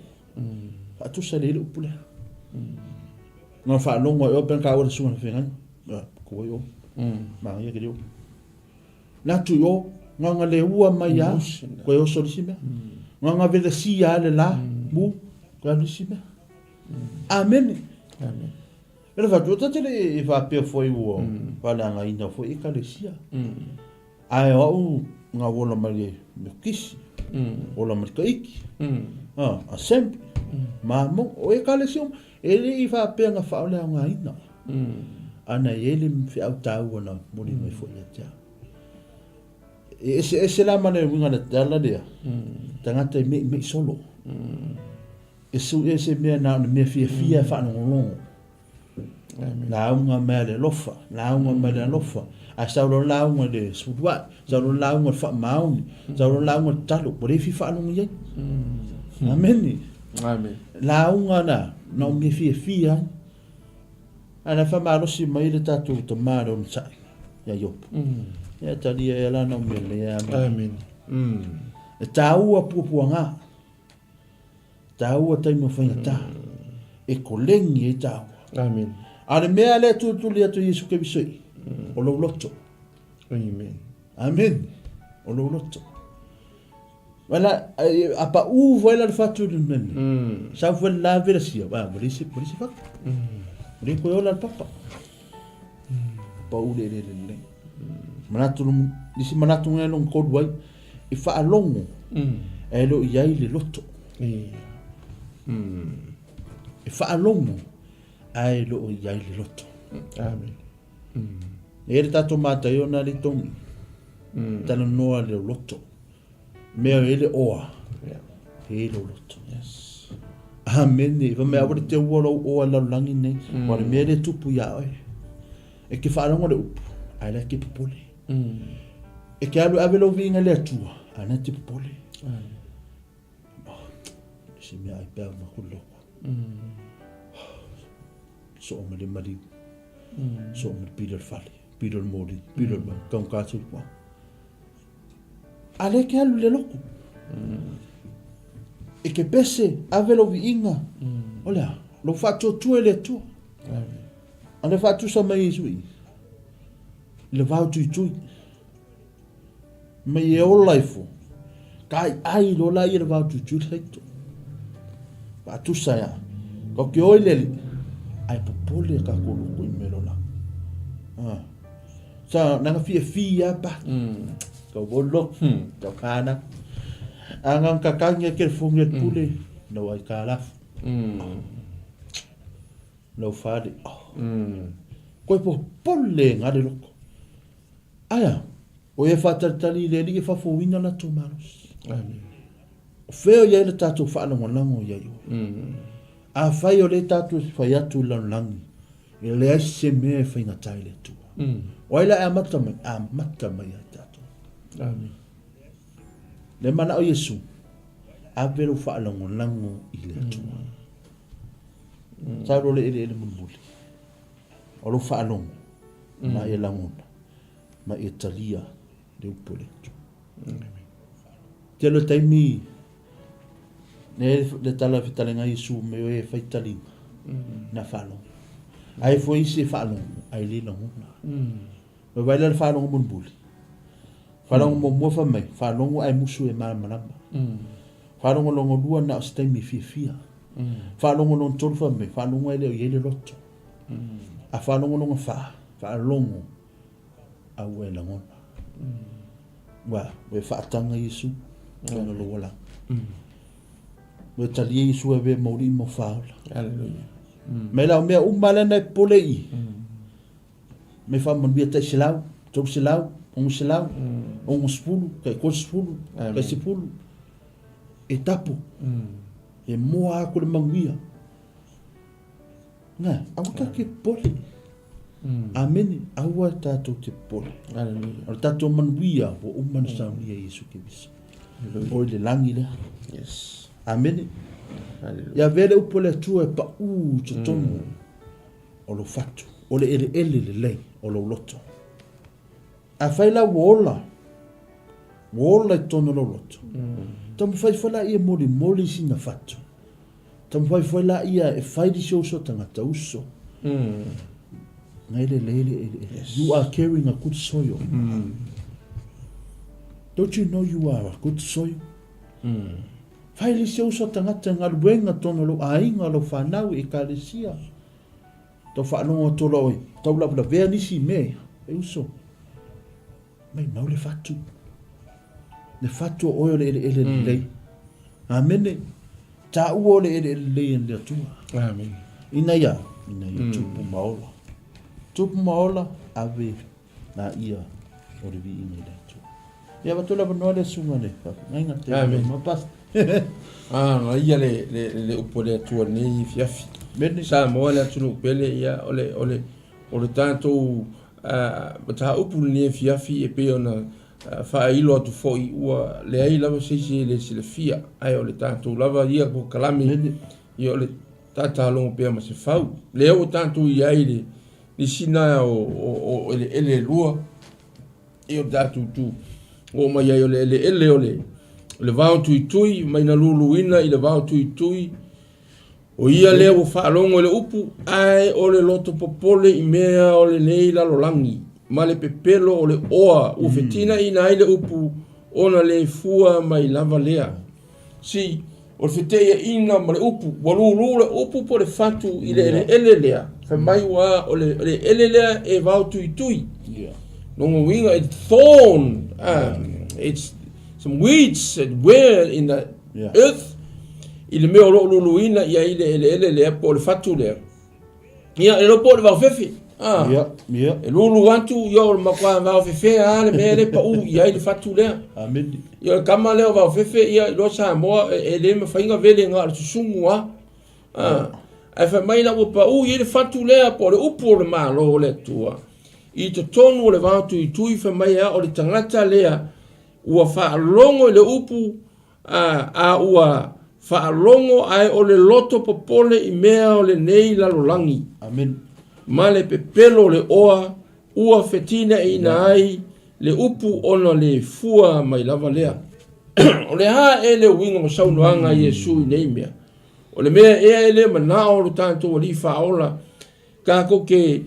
Fatu sa le upule. Nga fa longo o ben ka o sunga fengan. Ko yo. Ma ye ke yo. Na tu yo nga le ua mai ya ko yo so sime. Nga vele si ya le la mu ko lu sime. Amen. Ele va tudo tele va pe foi o fala nga ina foi e kalesia. Ai o nga wola mai me kisi. Ola mai kaiki. A sempre. Mamo o e kalesia ele i va pe nga fa ole nga ina. Ana ele me fi au tau na moni mai foi ya. Ese la mane winga na tala dia. Tangata me solo. Ese me na me fia fa no longo. La unga mele lofa, a sauro la unga de sudwa, sauro la unga fa mauni, sauro la unga talo, por aí fa no ye. Amen. La unga na me fia. Ana fa malo si mai de tatu to maro on sai. Ya yo. Ya tali ya la no me le ya. Amen. E taua pupuanga. Taua tai mo fa ta. E kolengi e taua. Amen. Ale mea le tu le atu Yesu ke bisoi. O lo loto. Amen. Amen. O lo loto. Wala apa voila le fatu de men. Sa foi la verasia. Ba, polisi fa. Ni ko yo la papa. Pa u le. Manatu disi manatu ngai long code wai. I fa alongo. E lo yai le loto. E fa alongo. Ai lo yai le loto. Amen. Ele tato mata yo na le tongi. Tano noa le loto. Mea ele oa. Ele loto. Yes. Amen. Va mea wale te uolo oa la langi nei. Wale mea le tupu ya oi. E ke whaaranga le upu. Ai la ke popole. E ke alu avelo vinga le atua. Ana te popole. Si mea ai pēr makulo. So o mali mali. So o mali pidol fali. Pidol mori. Pidol ma. Kaun kātu kwa. Ale ke alu le loko. E ke pese avelo vi inga. Olea. Lo fato tu ele tu. Ana whaatusa mai sui. Le vau tui. Mai e o laifo. Kai ai lo la i le vau tui leito. Whaatusa ya. Ko ki oi leli. Ai popole ka kuru kui mero la. Sa nanga fia pa. Kau bolo. Kau kana. Angang kakangnya ke fungi pule. No ai kalaf. No fade. Koe popole ngare loko. Aya. O e whatatali le li e whafowina na tō maros. Wheo ia le tātou whaanongonango ia iwa. A whai o le tātou whai atu lanlangi. E le aise mea e whainga tai le tua. O aila e mata mai a tātou. Le mana o Yesu. A vero whaanongonango i le tua. Tāro le ele munbuli. O lo whaanongo. Ma e langona. Ma e talia. Le upole tu. Te lo taimi le tala fitalenga Yesu me o e faitalinga na whalong. Ai foi se whalong, ai li langona. Me vai le whalong munbuli. Whalong mo mua whamai, whalong ai musu e maramarama. Whalong longo lua na o staimi fia. Whalong longo tolu whamai, whalong ai leo yele roto. A whalong longo whalongo au e langona. Wa, we whaatanga Yesu, kona lo wala. We talia Yesu e we mauri mo whaola. Hallelujah. Me lau mea umala nei pole i. Me whamanbia tai silau, tau silau, ongo silau, ongo spulu, kai ko spulu, kai sipulu. E tapu. E moa ako le manguia. Nga, au ka ke pole. Amen. Awa tātou te pole. Hallelujah. O tātou manuia o umana saunia Yesu ke viso. O le langi lea. Yes. Amen. Hallelujah. Ia vele upole atua e pa te tonu. O lo fatu. O le ele le lei. O lo loto. A whaila wola. Wola e tono lo loto. Tamu whaifala ia moli sina fatu. Tamu whaifala ia e whaidi so tangata uso. You are carrying a good soil. Don't you know you are a good soil? Whaili se uso tangata ngaruenga tono lo ainga lo whanau e kalesia. Tau whanonga tolo oi. Tau labla vea nisi mea. E uso. Mai mau le fatu. Le fatu o oio le ele lei. Amene. Ta uo le ele lei en le atua. Amen. Ina ia tupu maola. Tupu maola ave na ia o le vi ina le atua. Ia watola wanoa le sunga le. Ngainga te. Amen. Mapas. Na ia le upole atua nei fiafi. Mene. Sa moa le atunu upele ia ole tātou ta upu ni fiafi e pe ona whailo atu foi ua le ai lava seisi le sile fia ai o le tātou lava ia ko kalami ia o le tata longo pea ma se fau le o tātou i ai le sina o ele lua i o tātou tu o mai ai o le ele o le vau tui mai na luluina i le vau tui o ia le o whaalongo le upu ai o le loto popole i mea o le nei lalolangi ma le pepelo o le oa u fetina ina ai le upu ona le fua mai lava lea. Si, o le feteia ina ma le upu, walulu le upu po le fatu i le ele lea. Fa mai wa o le ele lea e vau tui. Nongo winga it's thorn, it's some weeds that wear in the earth. I le mea lo luluina ia i le ele lea po le fatu lea. Ia e lo po le vau fefi. E lulu antu yo le makwa vau fefe ale mele pa u ia le fatu le. Amen. Yo kama le vau fefe ia lo sa mo e le me fainga vele nga le sungu a. Ai fa mai la u pa u ia le fatu le po le upu le malo le tua. I te tonu le vau tui fa mai a o le tangata le ua fa longo le upu a ua fa longo ai o le loto popole i mea o le nei la lolangi. Amen. Ma le pepelo le oa, ua fetina ina ai, le upu ona le fua mai lava lea. O le ha e le winga mo saunoanga Yesu i nei mea. O le mea e le manao lo tanto o li faola, kako ke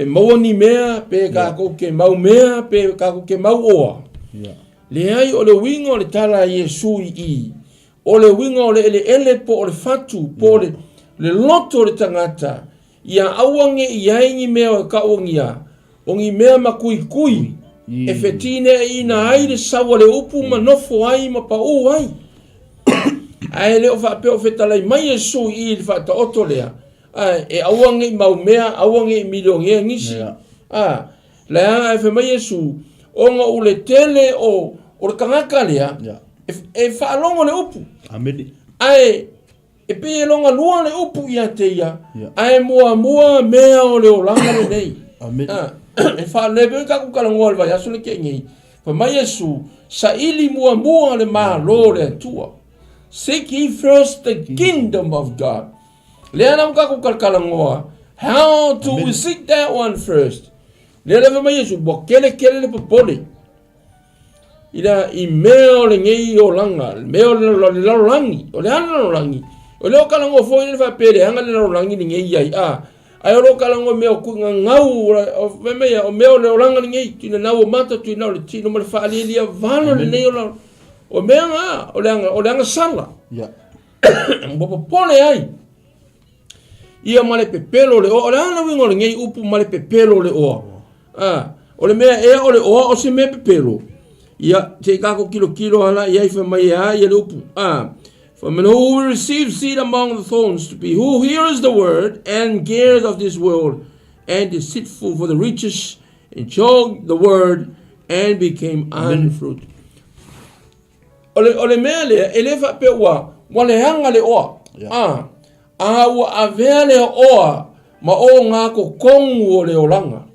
maua ni mea, pe kako ke mau mea, pe kako ke mau oa. Le ai o le winga o le tala Yesu i. O le winga o le ele po o le fatu, po le loto o le tangata. Ia awange i aingi mea o ka ongia. Ongi mea makui kui. E fetine e ina ai le sawa le upu manofo ai ma pa o ai. Ai le o whape o fetalai mai Yesu i le whata oto lea. E awange i mau mea, awange i milongea ngisi. Le anga e wha mai Yesu. Onga ule tele o le kangaka lea. E whaalonga le upu. Ameni. Ai e pe longa lua le upu ia te ia. Ai mua mea o le olanga le nei. Ameni. E wha lebe ka kukala ngoa le vai aso le ke ngei. Pa mai Yesu, sa ili mua le maa lo le atua. Seek ye first the kingdom of God. Le anam ka kukala ngoa. How do we seek that one first? Le leve mai Yesu, bo kele le popole. Ida i mea o le ngei o langa, mea o le larolangi, o le ana larolangi. O leo kala ngoa fo i le whapere, hanga le larolangi ni ngei ai. Ai oro kala ngo mea ku ngau o mea o mea le oranga ngai tina na o mata tu na le tino mo le faalilia valo le nei o mea nga o le anga sala mo pole ai ia male pepelo le o le ana wingo le ngai upu male pepelo le o o le mea e o le o se me pepelo ia te kako kilo ala ia fa mai ia le upu From an who will receive seed among the thorns to be who hears the word and cares of this world and is deceitful for the riches and choked the word and became unfruitful. Ole mele elefa pe wa le hanga le oa. Wa avele oa ma o nga ko kongu le olanga.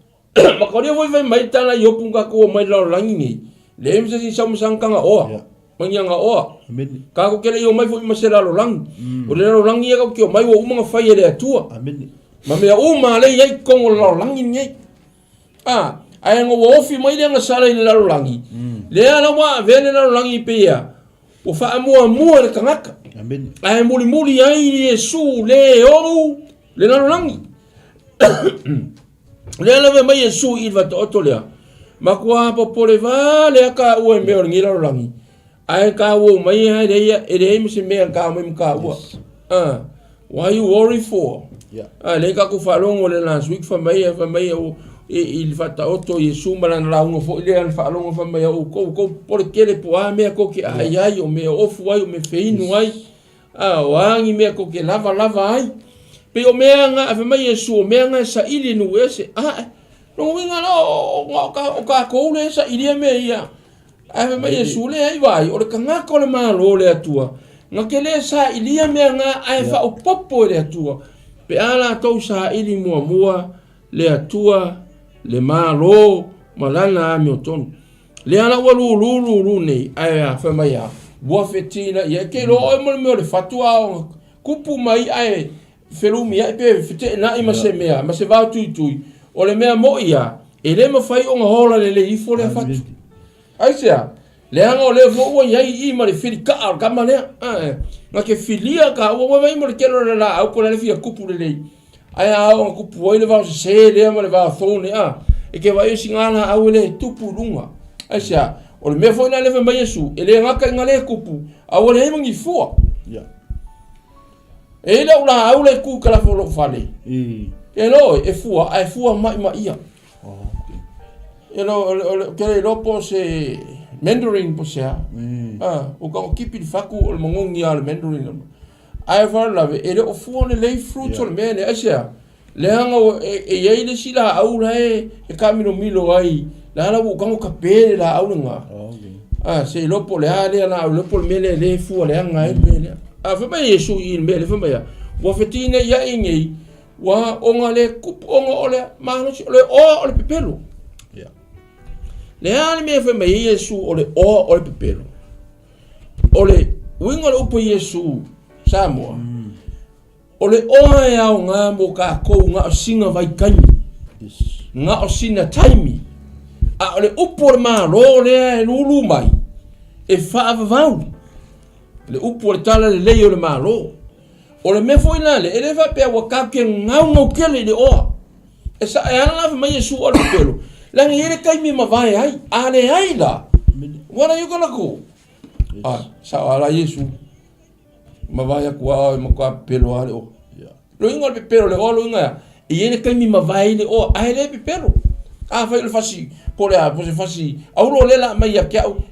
Ma ko le voi mai tana yopunga ko mai la langi ni. Le mse si samsangkanga oa. Manyanga oa. Kako kele yo mai fo masera lo lang. O le lo lang ia ko ke mai wo uma fai ele atua. Ma me uma le ia ko lo lang ni. Ai ngo wo fi mai le nga sala le lo lang. Le ala wa vene lo lang pe ia. O fa mo le kangaka. Ai muli ai Yesu le o le lo lang. Le ala mai Yesu i va to le. Ma kwa po le va le ka o me o ngi lo lang. Ai ka wo mai ai re mi se me ka mai ka wo why you worry for le ka ku falongo le last week fa mai o il fata auto Yesu malan la un fo le an falongo fa mai o ko por que le po a me ko que ai o me o fu ai o me feinu ai wangi me ko que lava ai pe o me nga fa mai Yesu o me nga sa ili nu ese no winga no ka ko le sa ili me ia Ai mai Yesu le ai vai o le kanga ko le malo le atua nga ke le sa ilia me nga ai fa o popo le atua pe ala to sa ili mua le atua le malo malana mi oton le ala wa lu nei ai fa mai a bo fetina ye ke lo mo le fatua kupu mai ai felumi ai pe fete na i ma se va tu o le mea mo ia e le mo fai o hola le ifo le fatu Aisia, le anga o le fo ia I ma le fili ka al kama le. Nga ke filia ka o mai mo le kelo la au ko le fia kupu le. Ai au kupu o le va se le ma le va fone e ke vai singana au le tupu lunga. Aisia, o le me fo na le mai Yesu, e le nga ka ngale kupu, au le mangi fo. Ya. E le ula au le ku kala fo lo fale. E lo e fua mai ia. You know, ke lopo se Mandarin po siya. O ka kipi faku o mongongi al Mandarin. Ai fa la e le o fu ne le fruits o me ne asia. Le hanga e ye le sila au la e kamino milo ai. La la o ka pe la au nga. Se lopo le ale na lopo me le fu le hanga e me. Fa ba Yesu I me le fa ba ya. Wa fetine ya ingi wa onga le kup onga ole ma no o le pepelo. Le ale me fe mai Yesu o le pepelo. O le winga le upo Yesu Samoa. O le oa e au ngā mo ka kou ngā o singa vai kaini. Ngā o sina taimi. A o le upo le maro le lulu mai. E whaavavau. Le upo le tala le leo le maro. O le me foi na le ele va pe wa ka ke ngau kele le oa. e sa e ana fa mai Yesu o le pelo la ngere kai mi mavai ai ale ai la what are you gonna go sa ala Yesu mavai ku ai mo ka pelo ale o lo inga le pelo le o lo inga e ene kai mi mavai le o ai le pelo a fa le fasi por a po se fasi a ulo le la mai ya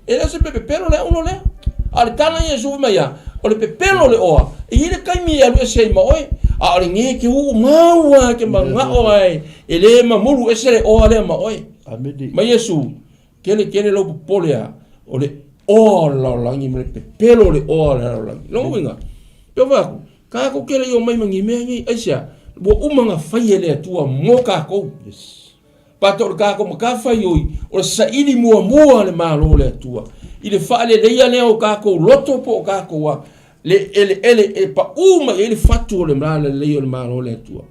ele se pelo le ulo le ale tana Yesu mai ya o le pelo le o e ene kai mi alu se ma oi a ole nge ke u maua ke manga oi ele mamuru esere o ale ma oi ma Yesu kele lo polea ole o la langi me pelo le o la langi lo winga yo va ka ko kele yo mai mangi me ngi asia bo umanga faiele tua moka ko pato ka ko ka fai oi o sa ili mua le malo le tua ile fa le le o ka ko loto po ka ko wa le ele pa uma ele fatu le mala le o le malo le tua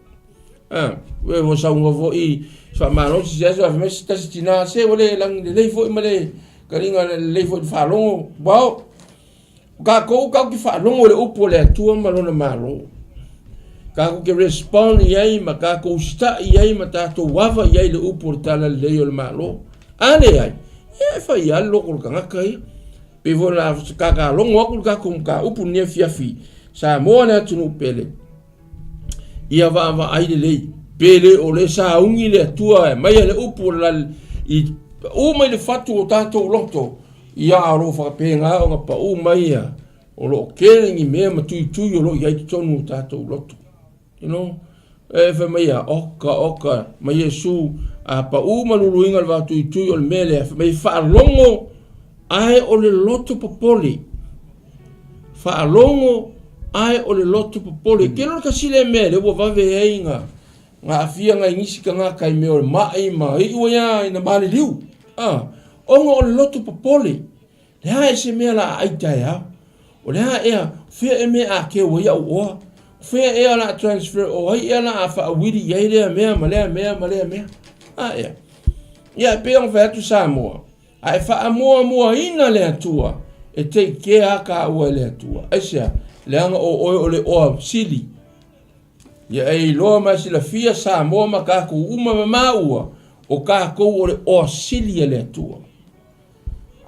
we vo sa un vo I fa malo si ja fa mes ta stina se ole lang le fo male karinga le fo fa longo wow ka ko ka ki fa longo le upo le tua malo na malo ka ko ke respond yai ma ka ko sta yai ma ta to wava yai le upo tala le o le malo ane ai e fa ya lo ko ka kai pe vo la ka longo ko ka kum ka upu ne fiafi sa mo na tunu pele ia va ai le pele o le sa ungi le tua mai le upu la I o mai le fatu o tato loto ia aro fa pe nga o pa o mai ia o lo ke ngi me ma tu o lo ia tonu tato loto you know e fa mai ia oka mai Yesu a pa o malulu inga va tu o le mele mai fa longo ai o le loto popoli fa longo ai o le loto popoli ke lo ka sile mele o va ve inga nga afia nga ngisi ka nga kai me o mai o ia ina mali liu onga o le loto popoli le ha se me la ai tai ha o le ha ea fe me a ke o ia o fe ea la transfer o ia la afa widi ia le me ia ia pe on fa tu sa mo ai fa mo ina le tua e te ke aka o le tua asia le anga o le o sili ia ei lo ma si la fia sa mo ma ka ku uma maua o ka ko o le o sili le tua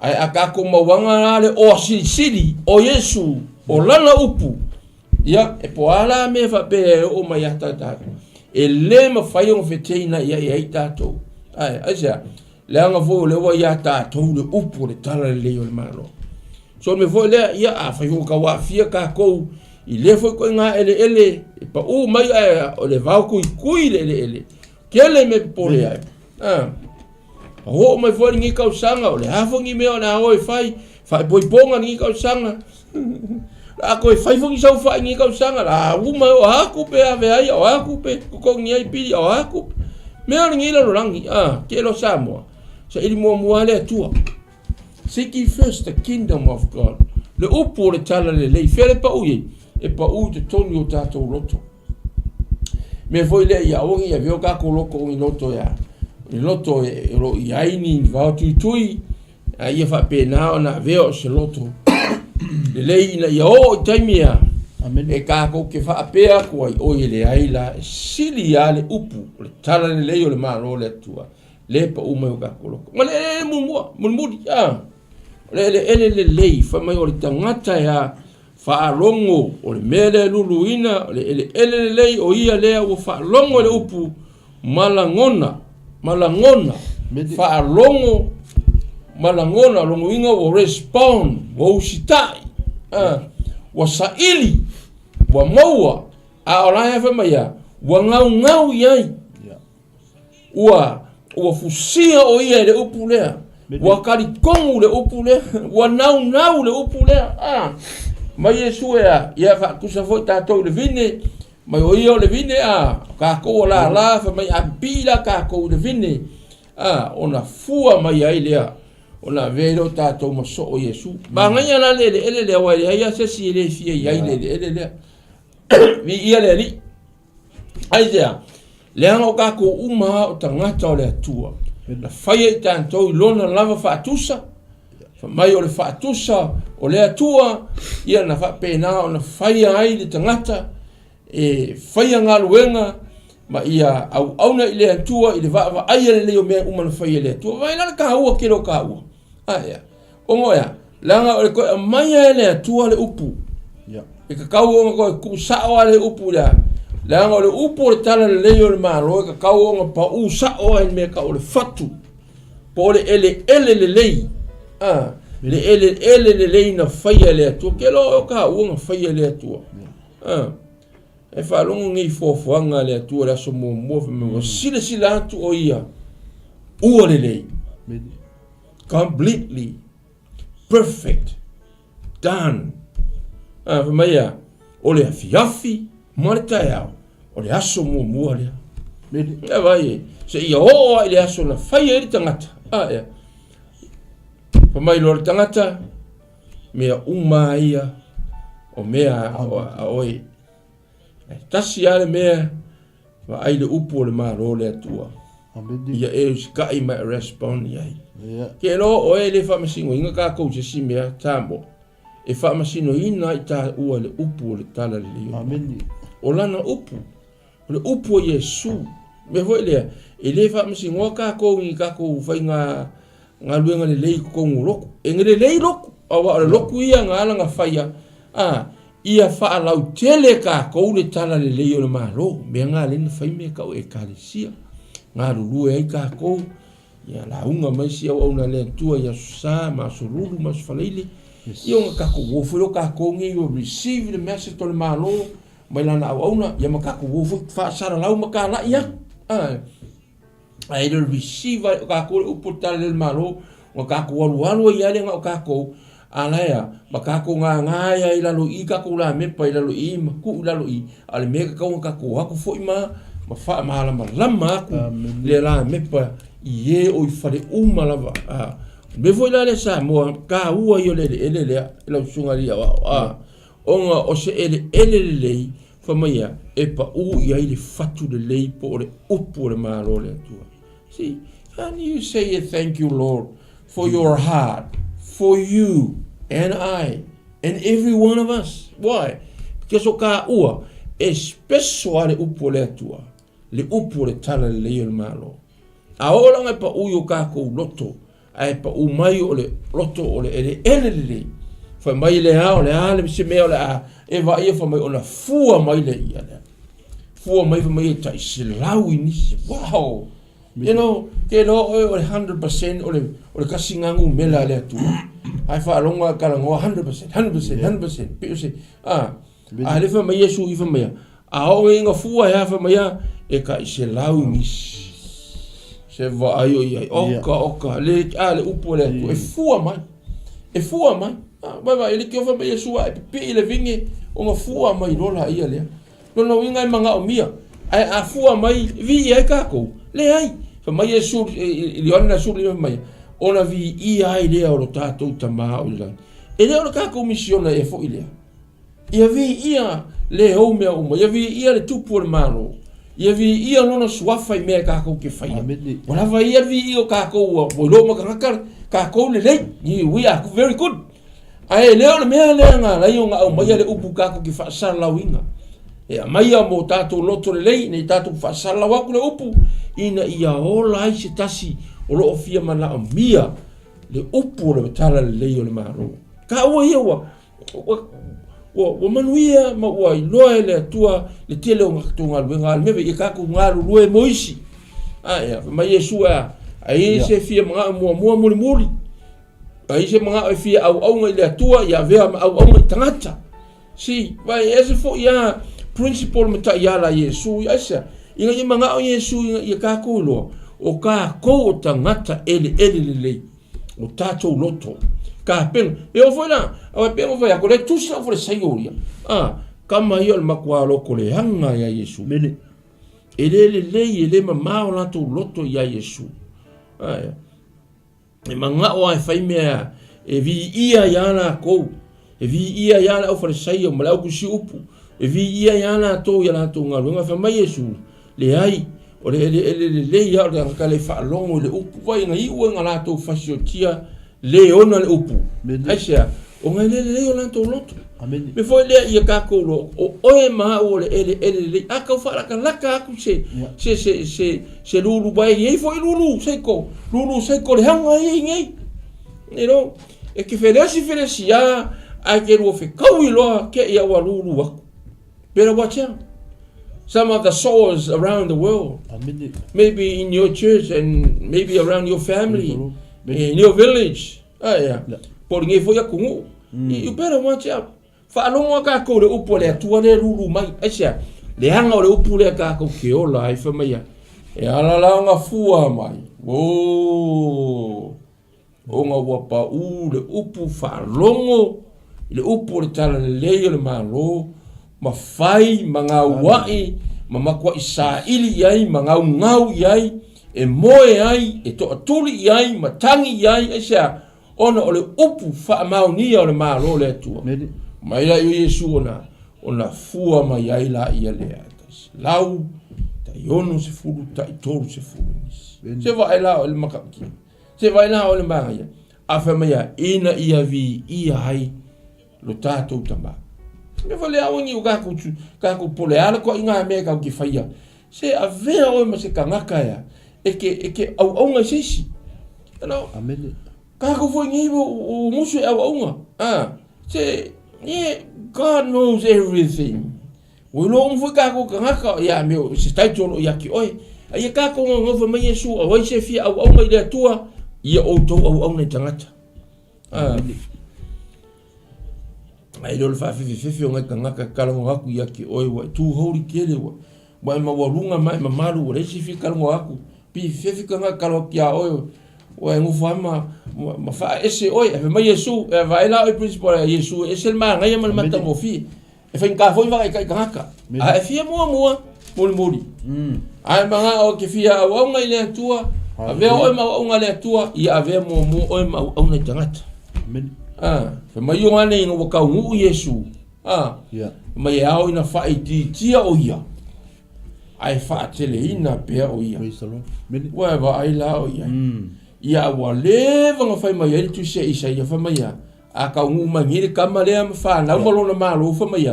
ai aka ko mawanga le o sili o Yesu o lana upu ia e po ala me fa pe o mai ata e le ma fai on feteina ia tato ai asia le anga vo le wa ia tato le upu le tala le o le malo so me vo le ia a fai o ka wa fia ka ko I le foi ko nga ele e pa o mai o le vau kui ele kele me pole ai ho mai foi ngi ka sanga o le hafo ngi me ona o fai boi ponga ngi ka sanga a ko fai fo ngi sau fai ngi ka sanga la u mai o ha ku pe ave ai o ha ku pe ko ngi ai pi o ha ku me o ngi lo rangi ke lo samo so ili mo le tua seek ye first the kingdom of God le upo le tala le fere pa uye e pa u te tonu o tātou loto. Me foi le ia ongi ia veo kako loko i loto ia. I loto e ro i aini ni vau tui ia fa pena o na veo se loto. Le lei ina ia o i taimia. E kako ke fa apea kua i oi le aila sili ia le upu le tala le lei o le maro le atua. Le pa u mai o kako loko. Ma le mulmudi le lei fa mai o le tangata ia fa longo o le mele luluina o le lei o ia lea o fa longo le upu malangona fa longo malangona longo inga o respond o usitai wa saili wa maua a ola fa maya wa ngau yai wa fusia o ia le upu lea wa karikongu le upu lea wa nau le upu lea mai Yesu ia fa kusa foi tatou le vine mai o ia le vine ka ko la fa mai apila ka ko le vine ona fua mai ai lea ona velo tatou mo so o Yesu ba ngai ala le wa ia se si le fia ia le vi ia le ai ja le anga ka ko uma o tangata o le tua la fai tantou lona lava fa tusa mai o le faatusa o le atua ia na fa pena o na fai ai le tangata e fai nga luenga ma ia au na ile tua ile va ai le o me uma na fai le tua vai la ka ua kilo ka ua ia o ngoia langa o ko mai le tua le upu ya e ka kau o ko ku sa o le upu la langa o le upu le tala le o le malo ka kau o pa u sa o me ka o le fatu po le ele le le na fai le tua ke lo ka ua fai le tua e whaalongo ngi fōwhanga le atua le aso mō me sila atu o ia ua lei completely perfect done whamaia o le afi ma le tae au o le aso mō lea e vai se ia hoa i le aso na whai e tangata whamai lo le tangata mea uma ia o mea a oi tasi ale mea wa ai le upu le malo le atua ia e uskai mai respond iai ke lo o e le whamasingo inga ka kou se si mea tambo e whamasino ina i ta ua le upu le tala le leo o lana upu le upu o Yesu me hoi lea e le whamasingo ka kou i ka kou whai ngā luenga le lei kongu roku e ngere lei roku awa le roku ia ngā ala ngā whaia ia whaalau tele ka kou le tala le leo le malo mea ngā lena whai mea kau e kālesia ngā rurue ai ka kou ia la unga mai si au na le tua ia susa ma sururu ma sufaleile ia unga kako wofuro ka kou ngi you receive the message to le malo mai lana au na ia ma kako wofuro whaasara lau ma ka la ia ai le receive ka kou upo tala le malo o kako walu ia le ngā o ka kou alaya makako nga ya ilalo I ka ko la me pa ilalo I ma ku ilalo I ale me ka ko aku foi ma fa mala lama ku le la me pa ye o fale uma lava me foi la le sa mo ka ua yo le la sunga lia onga o se ele fa maya e pa u ya ile fatu de le po le upo le malo le tua see and you say thank you Lord for your heart for you and I and every one of us. Why? Because o ka ua especially le upo le atua le upo le tala le leo le malo a ola ngai pa uyo ka ko loto ai pa u mai o le loto o le ele fa mai le a o le ale se me o le a e va ia fa mai ona fua mai le ia le fua mai fa mai tai se lawi ni wow you know ke lo o le 100% o le kasingangu mela le atua ai fa longa kala ngo 100% pe se le fa mai Yesu I fa mai a o inga fua ya fa mai e ka se lau ni se va ayo ia oka le upo le e fua mai vai ele que fa mai Yesu ai pe ele vinge o nga fua mai lola ia le no winga manga o mia ai a fua mai vi ai ka ko le ai fa mai Yesu li ona su li mai ona vi ia ile o tatou tama o la ele o ka komisiona e fo ile ia vi ia le o me o ia vi ia le tupu le mano ia vi ia lona suafa me ka ko ke fai ona va ia vi o ka ko o lo ma ka ko le we are very good ai le o me le nga la yo nga o mai le upu ka ko ke fa sala winga e mai mo tatou loto le nei tatou fa sala wa ku le upu ina ia ola ai se tasi o lo ofia mana mia le upu le tala le leo le maro ka o ia o manuia ma o loe le tua le tele o ngatunga luenga me ve ka ku ngalu lue moisi ia ma Yesu ai se fia mga mo muri ai se mga fia au ngai le tua ia ve au tangata si vai ese fo ia principle meta ia la Yesu ia inga i mga o Yesu ia ka ku lo o ka ko tangata ele le o tatou loto ka pen e o foi la o pe o foi a kole tu sa foi saioria kama ia le makua lo kole hanga ya Yesu mele ele mama o la tu loto ya Yesu e manga o ai fai mea e vi ia yana ko e vi ia yana o foi saio mala ku si upu e vi ia yana to ya la tu ngalunga fa mai Yesu le ai o le ia o ka le fa longo le upu vai ngai ua ngala to fasiotia le ona le upu aisia o ngai le o la to loto Amen. Me foi le ia ka ko o oe ma o le ele aka fa laka aku se lulu bai e foi lulu se ko le hanga e ngai you know e ke felesi ya a ke ro fe kau lo ke ia wa lulu wa better watch out. Some of the souls around the world, Amen. maybe in your church and maybe around your family, in your village. Por ngai foi aku you better watch out. Whaalonga ka kou le upo le atua le ruru mai. Aisia, le hanga o le upo le ka kou ke ola ai whamaia. E alalanga fua mai. O ngā wapa le upo whaalongo. Le upo le tala le leo le malo. Ma whai, ma ngā wai, ma makwa i sa ili ai, ma ngau iai. E moe ai, e to atuli iai, ma tangi iai. Aisia, ona o le upo whaamau o le malo le atua. Mai la Yesu ona fua mai ai la ia le atas. Lau ta yono se fulu ta itoru se fulu. Se vai la o le makaki. Se vai la o le manga. Afa mai ina ia vi ia ai lo tatou tama. Me vale aongi o kako pole ala ko inga me ka ki faia. Se avea o ma se kangaka ya. Eke au nga sesi. You know? Amen. Kako foi ngi o musu au nga. Se yeah, God knows everything. We long for kako kangaka ya meu se tai tolo ya ki oi. Ai kako ngova mai Yesu a wai se fia au mai le tua ia o to au nei tangata. Ai lo fa fi ngai kangaka kalango aku ya ki oi wa tu hori kele wa. Wa ma walunga mai ma malu wa se fi kalango aku. Pi fi kangaka kalo kia oi. Wa ngufa ma fa ese oi e mai Yesu e vai la o principal Yesu ese el ma ngai mal mata mo fi e fa ka foi vai kai kangaka a e fia mo muri ai manga o ke fia o ngai le tua a ve o ma o ngai le tua i a ve mo o ma o ngai tangata fa mai o ngane no ka ngu Yesu mai ao ina fa i tia o ia ai fa tele ina pe o ia wa va ai la o ia ia wa leva nga fai mai tu se isa ia fa mai a ka ngu mangiri kamale am fa na mo na malo fa mai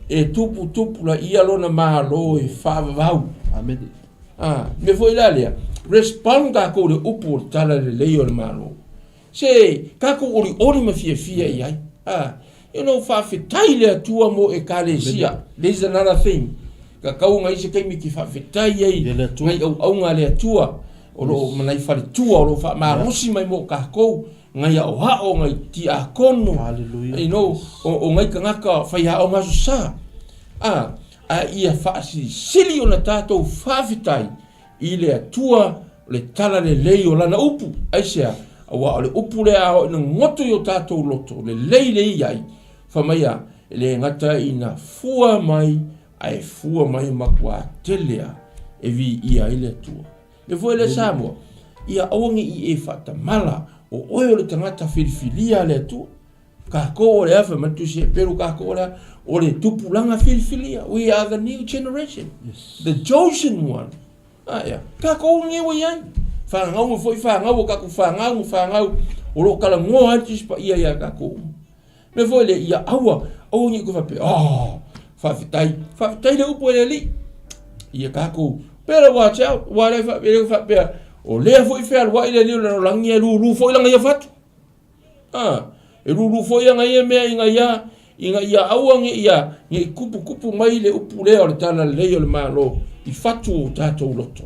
e tupu la ia lo na malo e fa vau amen me foi la le respond ka ko le upu tala le leo le malo se ka ko ori ma fia ia you know fa fitai le tua mo e kalesia there's another thing ka ngai se kai mi ki fa fitai ai ngai au nga le tua o lo manai fale tua o lo fa marosi mai mo ka ko ngai o ha o ngai ti a kono you know o ngai kangaka fa ya o ngasu sa ia fa sili ona tato fa fitai ile tua le tala le lei o lana upu aisia wa le upu le a no ngoto yo tato loto le lei ai fa mai le ngata ina fua mai ai fua mai makwa telea e vi ia ile tua le foi le samo ia ongi i e fata mala o oio le tangata filifilia le tu ka ko le afa matusi pero ka ko o le tupulanga filifilia we are the new generation the chosen one ka ko ngi we ai fa ngau foi fa ngau ka ku fa ngau o lo kala ngo antes pa ia ka ko me foi le ia awa ongi ku fa pe fa fitai le upo le li ia ka ko pero watch out whatever fa pe o le foi fer wa ile le langia lu foi langa ia fatu e lu foi nga ia me inga ia awangi ia ni kupu mai le upu le o tala le le malo I fatu tato loto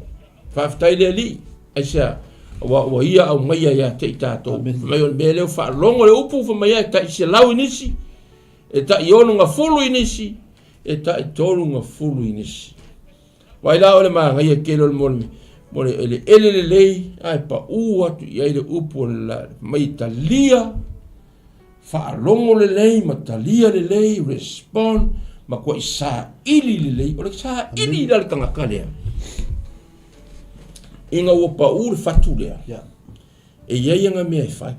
fa fitai le li aisa wa ia au mai ia te tato mai on bele fa longo le upu fa mai ta se lau inisi e ta ionu nga fulu inisi e ta tolu nga fulu inisi wa ila ole ma ngai kelo le molmi mole ele lei ai pa u atu ia le upu la mai talia fa longo le lei matalia le lei respond ma ko isa ili le lei o le sa ili dal kanga kale inga o pa u fatu le e ia nga me fa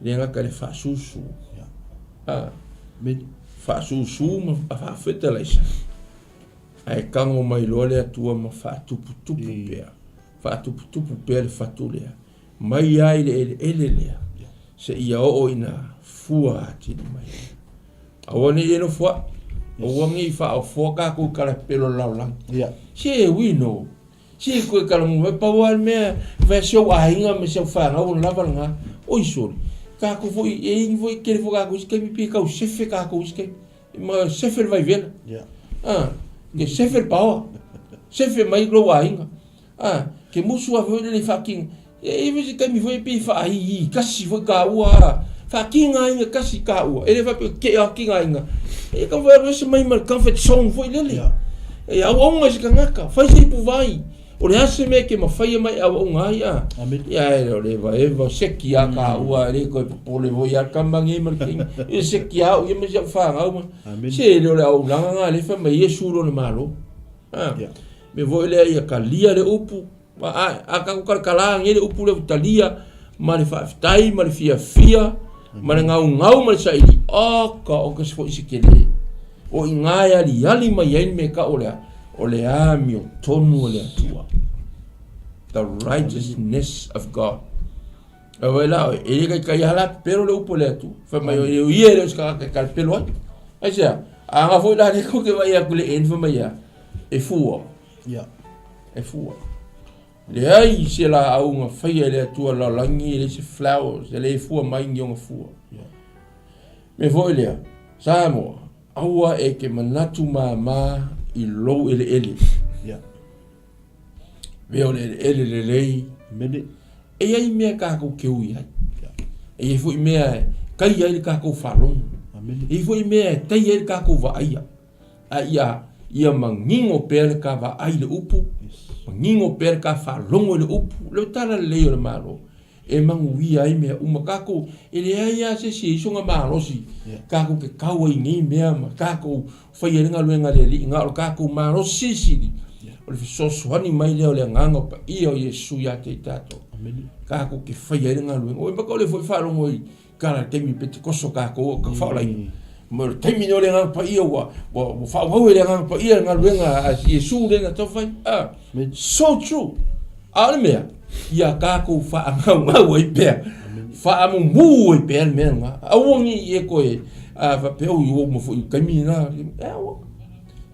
le nga kale fa susu me fa susu ma fa feta la isa ai kango mai lole atua ma fa tupu pe fa tupu pe le fatu le mai ai le ele le se ia o ina fua tini mai Awani eno fwa. Owangi fa fwa ka ku kala pelo laulang. Si wino. Si ku kala mo pawal me version ainga me se fa nga un laval nga. Oi sori. Ka ku foi foi que foi ka ku ske pi ka chefe ka ku ske. Ma chefe vai ver. Que chefe pau. Chefe mai glo ainga. Que musu a le fucking e visi ka mi foi pi fa ai kasi foi ka ua. Fa kinga inga kasi ka ua. Ele va ke a kinga inga. E ka vai esse mai mal comfort song foi lele. E a onga se kangaka, fai se pu vai. O le ase me ke mafai mai a onga ia. Ya e le va e va seki a ka ua le ko po le vo ya kambangi mal king. E seki a o me se fa nga ma. Se le o langa le fa mai e suro le malo. Me vo le ia ka lia le upu. A ka ko kala ngi le upu le talia ma le fa tai ma le fia. Ma ngau ma le sai ka o ka se fo isikele. O ingai ali mai ai me ka o le ami o tonu o le atua. The righteousness of God. Awe la e ka yala pero le upo le atu. Fa mai o ie le ska ka pelo ai. Ai sia, anga foi la ne ko ke vai a kule en fa mai ya. E fuo. E fuo. Le ai se la au nga fai le atua la langi le se flowers, le fuo mai ngonga fuo. Me foi le. Samo. Aua e ke manatu ma I lo ele. Veo le lei. E ai mea kako ke ui ai. E fui mea kai ai kako falong. E fui mea tai ai kako va aia. Ia mangingo pere ka va ai le upu. Mangingo pere ka falong le upu. Le tala le le malo. E mangu wi ai mea umakako ele ai se songa marosi kako ke kawa ngi mea ma kako fai nga luenga le nga kako marosi sili o le so swani mai le nganga pa io Yesu ya te tato kako ke fai nga luenga o ba ko le foi falo moi kala temi pete koso kako ka fa lai mo temi no le nga pa io wa fa wa le nga pa io nga luenga Yesu le nga to fai so true ale mea ia kako fa ngau ai pe fa mu ai pe men nga awongi e ko e fa pe o mo fu kamina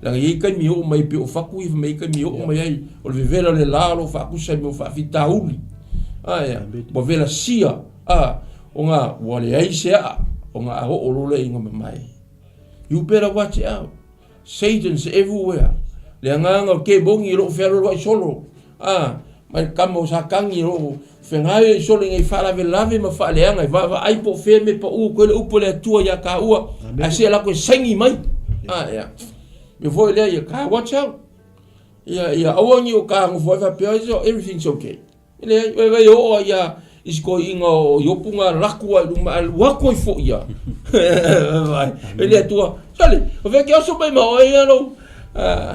la ye kami o mai pe o fa ku mai kami o mai ai o vivela le lalo fa ku sai mo fa fitauli ya bo vela sia o nga wale ai se o nga o lo le nga mai you better watch out Satan's everywhere le nga ke bongi lo fero lo solo mai kamo sa kangi ro fengai so le ngai fala ve lave ma fa le ngai va ai po fe me po u ko le upo le tua ya ka ua a se la ko sangi mai ya me foi le ya ka watch out ya awongi o ka ngo foi va pe so everything's okay le vai o ya is going o yo punga lakua wa ko fo ya vai ele tua sale o ve que eu sou bem mal ya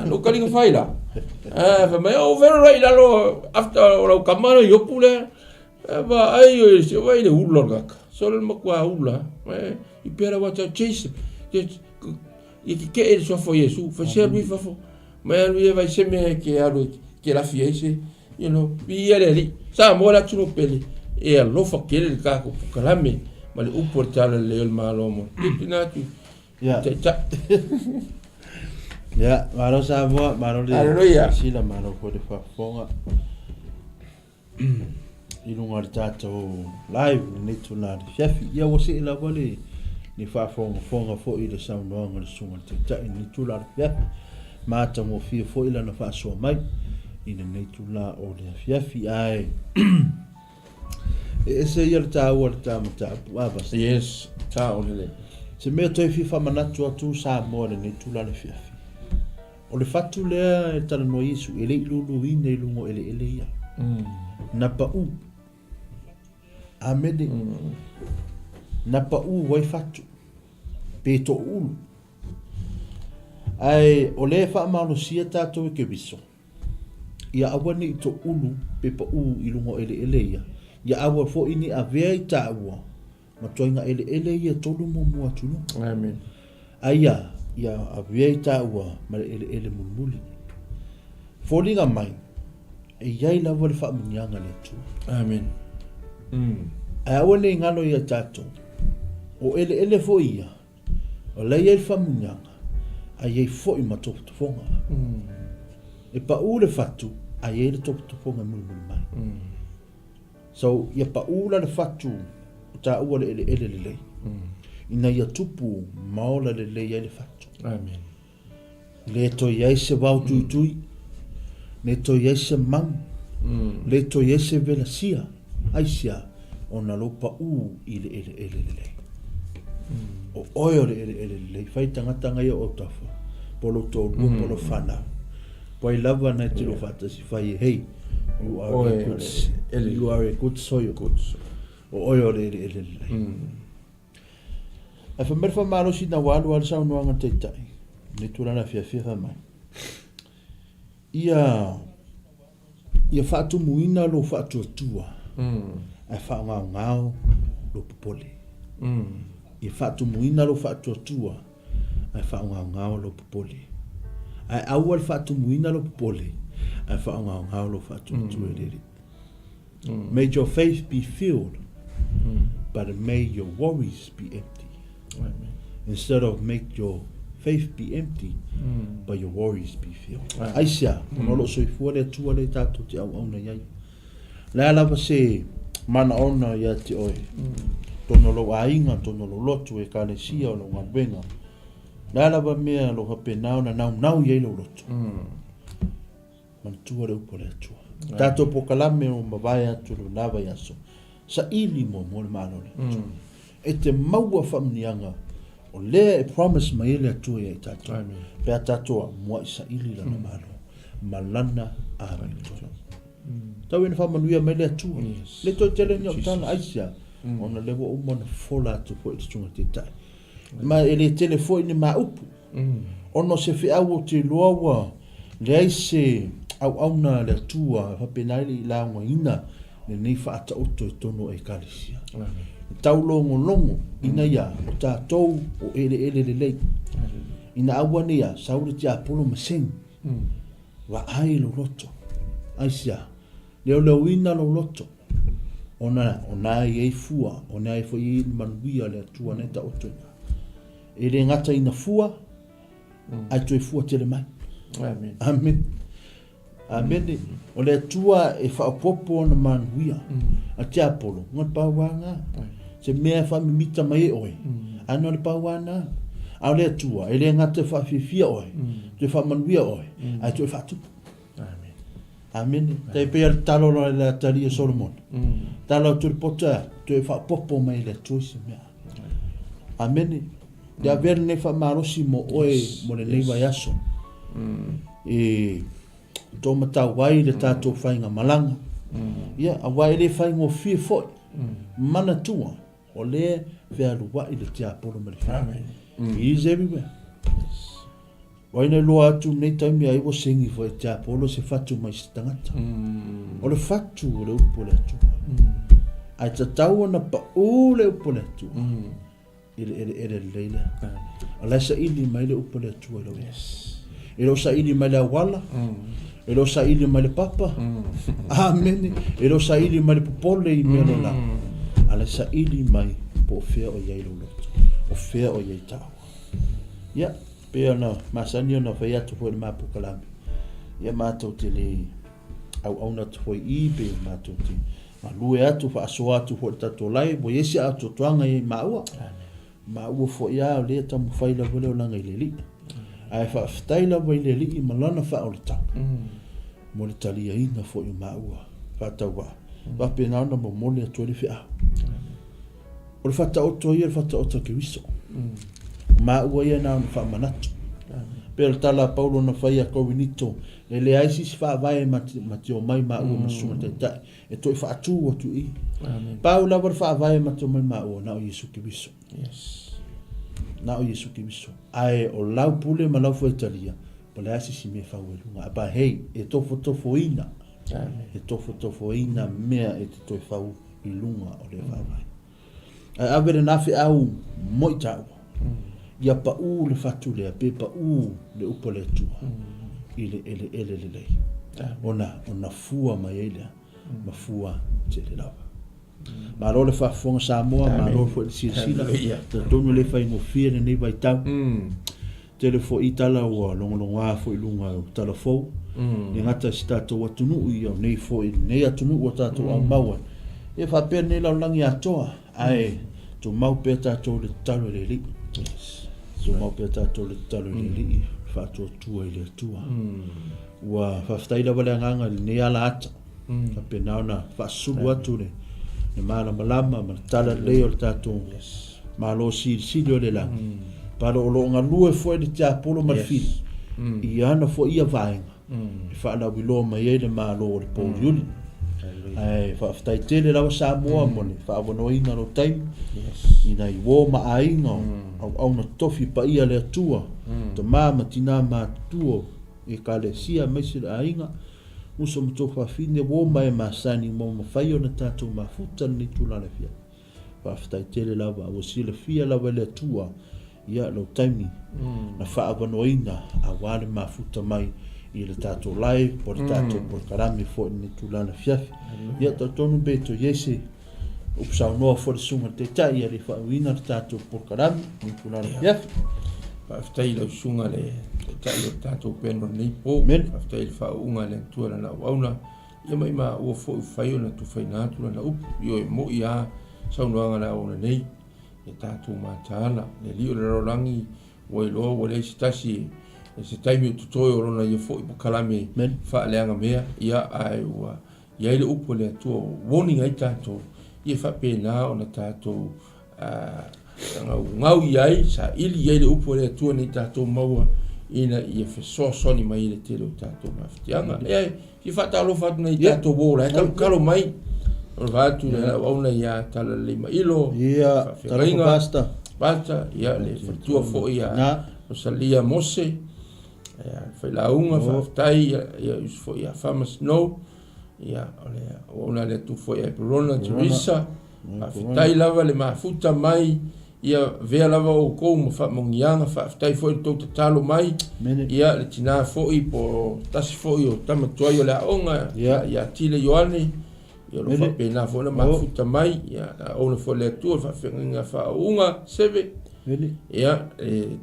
no kalinga faila fa mai o very right lo after o kamano yo pule va ai se vai le ulo gak solo mo kwa ula I pera wa chase que ele só foi Yesu fa ser lui fa fo mai lui vai se me que alo que la fiese you know bi ele sa mo la tuno pele e lo fa que ele ka ko kalame mal u portale le malo mo tinatu Ya, maro sa mo, maro le. Hallelujah. Sila maro ko de fa fonga. Ilunga tato live ni tuna. Chef ya wose ila wale ni fa fonga fo ile sound wanga le sunga te ni tula ya. Mata mo fi fo ila na fa so mai. Ina ni tula o le chef ai. Ese ya ta wala ta mata baba. Yes, ta o le. Se me to fi fa manatu atu sa mo le ni tula le chef. O le fatu lea e tala no Yesu, ele ilulu ine ilungo ele ia. Na pa u. Amede. Na pa u wai fatu. Pe to ulu. Ai, o le fa amalo sia tato e ke biso. Ia awane I to ulu, pe pa u ilungo ele ia. Ia awa fo ini a vea I ta awa. Ma toinga ele ia tolu mo mua tunu. Amen. Aia. Ia avia ta ua ma ele mulmuli folinga mai e yai la vol fa munyanga le tu amen a wone ngalo ia tato o ele fo ia O lei e whamunyanga, a iei fo i ma topu tufonga. E pa ule fatu, a iei le topu tufonga mulu mai. So, ia pa ula le fatu, ta ua le ele lei. Ina ia tupu maola le lei le fatu. Amen. Le to iei se wau tui, le to iei se mang, le to iei se velasia, aisia, o na lopa i le ele lei. O oio le ele lei, fai tangata ngai o tafa, polo tolu, polo whana. Pai lava na te lo fata si fai, hey, you are a good soil. O oio le ele lei. A fa merfa malo si na walu al sa unuanga teitai. Ne turana fia mai. Ia fatu muina lo fatu tua. Ai fa ngao lo popole. Ia fatu muina lo fatu tua. Ai fa ngao lo popole. Ai awal fatu muina lo popole. Ai fa ngao lo fatu tua dele. May your faith be filled, but may your worries be empty. Amen. Instead of make your faith be empty, but your worries be filled. Aisia, nolo so ifua le tua le tato te au na yai. La lava se mana ona ya te oe. Tono lo ainga, tono lo lotu e kale sia o lo ngabenga. La lava mea lo hape nau na nau yai lo lotu. Man tua le upo le tua. Tato po kalame o mawaya tu lo lava yaso. Sa ili mo le malo le. E te maua whamnianga o lea e promise mai ele atua e tato. Pea tatoa mua isa ili lana malo. Malana a raito. Tau ena whamanuia mai le atua. Le toi tele ni o tana aisia. Ona lewa umana fola atu po i te tunga te tai. Ma ele telefoi ni ma upu. Ono se fi au o te loawa. Le aise au na le atua. Hapenaili la ina. Le nei whaata oto e tono e kalisia. Tau longo ina ia o tātou o ele le lei. Ina awa nia saure te apolo maseng. Wa ai lo loto. Aisia. Leo ina lo loto. Ona e fua. Ona e fo i manuia le atua neta oto. Ele ngata ina fua. Ai tu e fua tele mai. Amen. Amen. O le atua e whaopopo na manuia. A te apolo. Ngat pawanga. Se mea fa mimita mai oi. Ano le pawana. Au le atua. Ele ngata fa fifia oi. Te fa manuia oi. Ai tu e fatu. Amen. Te pe al talo la talia Solomon. Talo tu pota. Tu e whaopopo mai le atua se mea. Amen. Te aver ne fa marosi mo oi mo le leiva yaso. Tō matau wai le tātou whainga malanga. Ia, a wai le whainga o fie foi. Mana tua. O le whea luwa i le te apolo mele whainga. He is everywhere. Waina loa atu nei taimi a iwa sengi foi te apolo se fatu mai se tangata. O le fatu o le upo le atua. Ai tatau na pa o le upo le atua. Ele leile. A laisa ili mai le upo le atua lo. E lo sa ili mai le awala. E lo sa ili mai le papa. Amen. E lo sa ili mai le popole i mea no la. Ale sa ili mai po fea o iei lo loto. O fea o iei tau. Ia, pea na masani o na whai atu po le mapu kalami. Ia mātou te le au na tu i pe mātou te malue atu wha aso atu po le tato lai. Bo yesi atu tuanga i maua. Maua fo ia o le tamu whaila wale o langa i le li. Ai fa ftaila vai le li malana fa o le tanga. Mo le talia ina fo i maua. Fa tawa. Wa pena na mo mole atu le fia. O le fata oto ia le fata oto ke wiso. Maua ia na fa manatu. Pero tala Paulo na fai a kovinito. Le aisi si fa vai mati o mai maua masuma te tai. E toi fa atu o tu i. Paula war fa vai mati o mai maua na o Yesu ke wiso. Yes. Na o Yesu ke miso. Ai o lau pule ma lau fo Italia. Pa le asi si me whauelunga. Ba hei, e tofo ina. E tofo ina mea e te toi whau i lunga o le whawai. Ai avere nafi au moi tau. Ia pa u le fatu lea, pe pa u le upo le tua. I le ele lei. Ona fua mai elea. Ma fua te le lava. malo le faafofoga Samoa malo foʻi le silasila tatonu le faigofia lenei vaitau tele foʻi tala ua logologoā foʻi luga o talafou le gata si tatou atunuu ia nei foʻi lenei atunuu o tatou aumaua e faapea lenei laolagi atoa ae tumau pea tatou le tatalo i le alii tumau pea tatou le tatalo i le alii faatuatua i le atua ua faafetai lava le agaga lenei ala ata faapena ona faasulu atu le malamalama ma le tala lelei o le tatou malo silisili o le lagi palo o loo galue foi le tiapolo ma le fili ia ana foi ia vaega e faalauiloa mai ai le malo o le pouliuli ae faafetai tele lava Samoa mo le faavanoaina lo taimi ina iuō ma aiga o auauna tofi paia le atua tamā ma tinā matutua e kalesia maisi le aiga uso matou faafine uō ma e masani mo mafai ona tatou mafuta lenei tulalafia faafetai tele lava ua silafia lava le atua ia lo taimi na faavanoaina auā le mafuta mai i le tatou lai po le tatou polokalame foʻi lenei tulalafiafi ia tautonu beto iese upasaunoa fo le suga le taʻitaʻi ia le faauina le tatou polokalame i tulalafiafi faafetai lau suga le taʻitaʻi o le tatou peno lenei po faafetai le faauʻuga le atua lana auauna ia mai maua foʻi fai ona tufaina atu lana upu io e moʻi a saunoaga le aona nei e tatou mataala le alii o le lalolagi ua iloa ua le aisitasi e se taimi o tutoe o lona ia foʻi pokalame faaleaga mea ia ae ua iai le upu le atua warning ai tatou ia faapena ona tatou gaugau iai sa ili iai le upu le atua nei tatou maua ina ia fesoasoni mai le tele o tatou mafitiaga e ia faatalofa atu nei tatou ō la e kalokalo mai ona vatu le auauna ia tala lelei mailo ia talaiga pasta ia le fatua foʻi ia o salia mose failauga faafetai ia usi foʻi ia Farmer Snow ia o ona le atu foʻi ai Perona Teresa faafetai lava le mafuta mai ia vea lava oukou ma faamogiaga faafetai foʻi le tou tatalo mai ia le tinā foʻi po tasi foʻi o tamatuai o le aʻoga ia tile ioane ia lo faapena foʻi na mafuta mai ia ona foʻi le atua faafeagaiga faauʻuga seve ia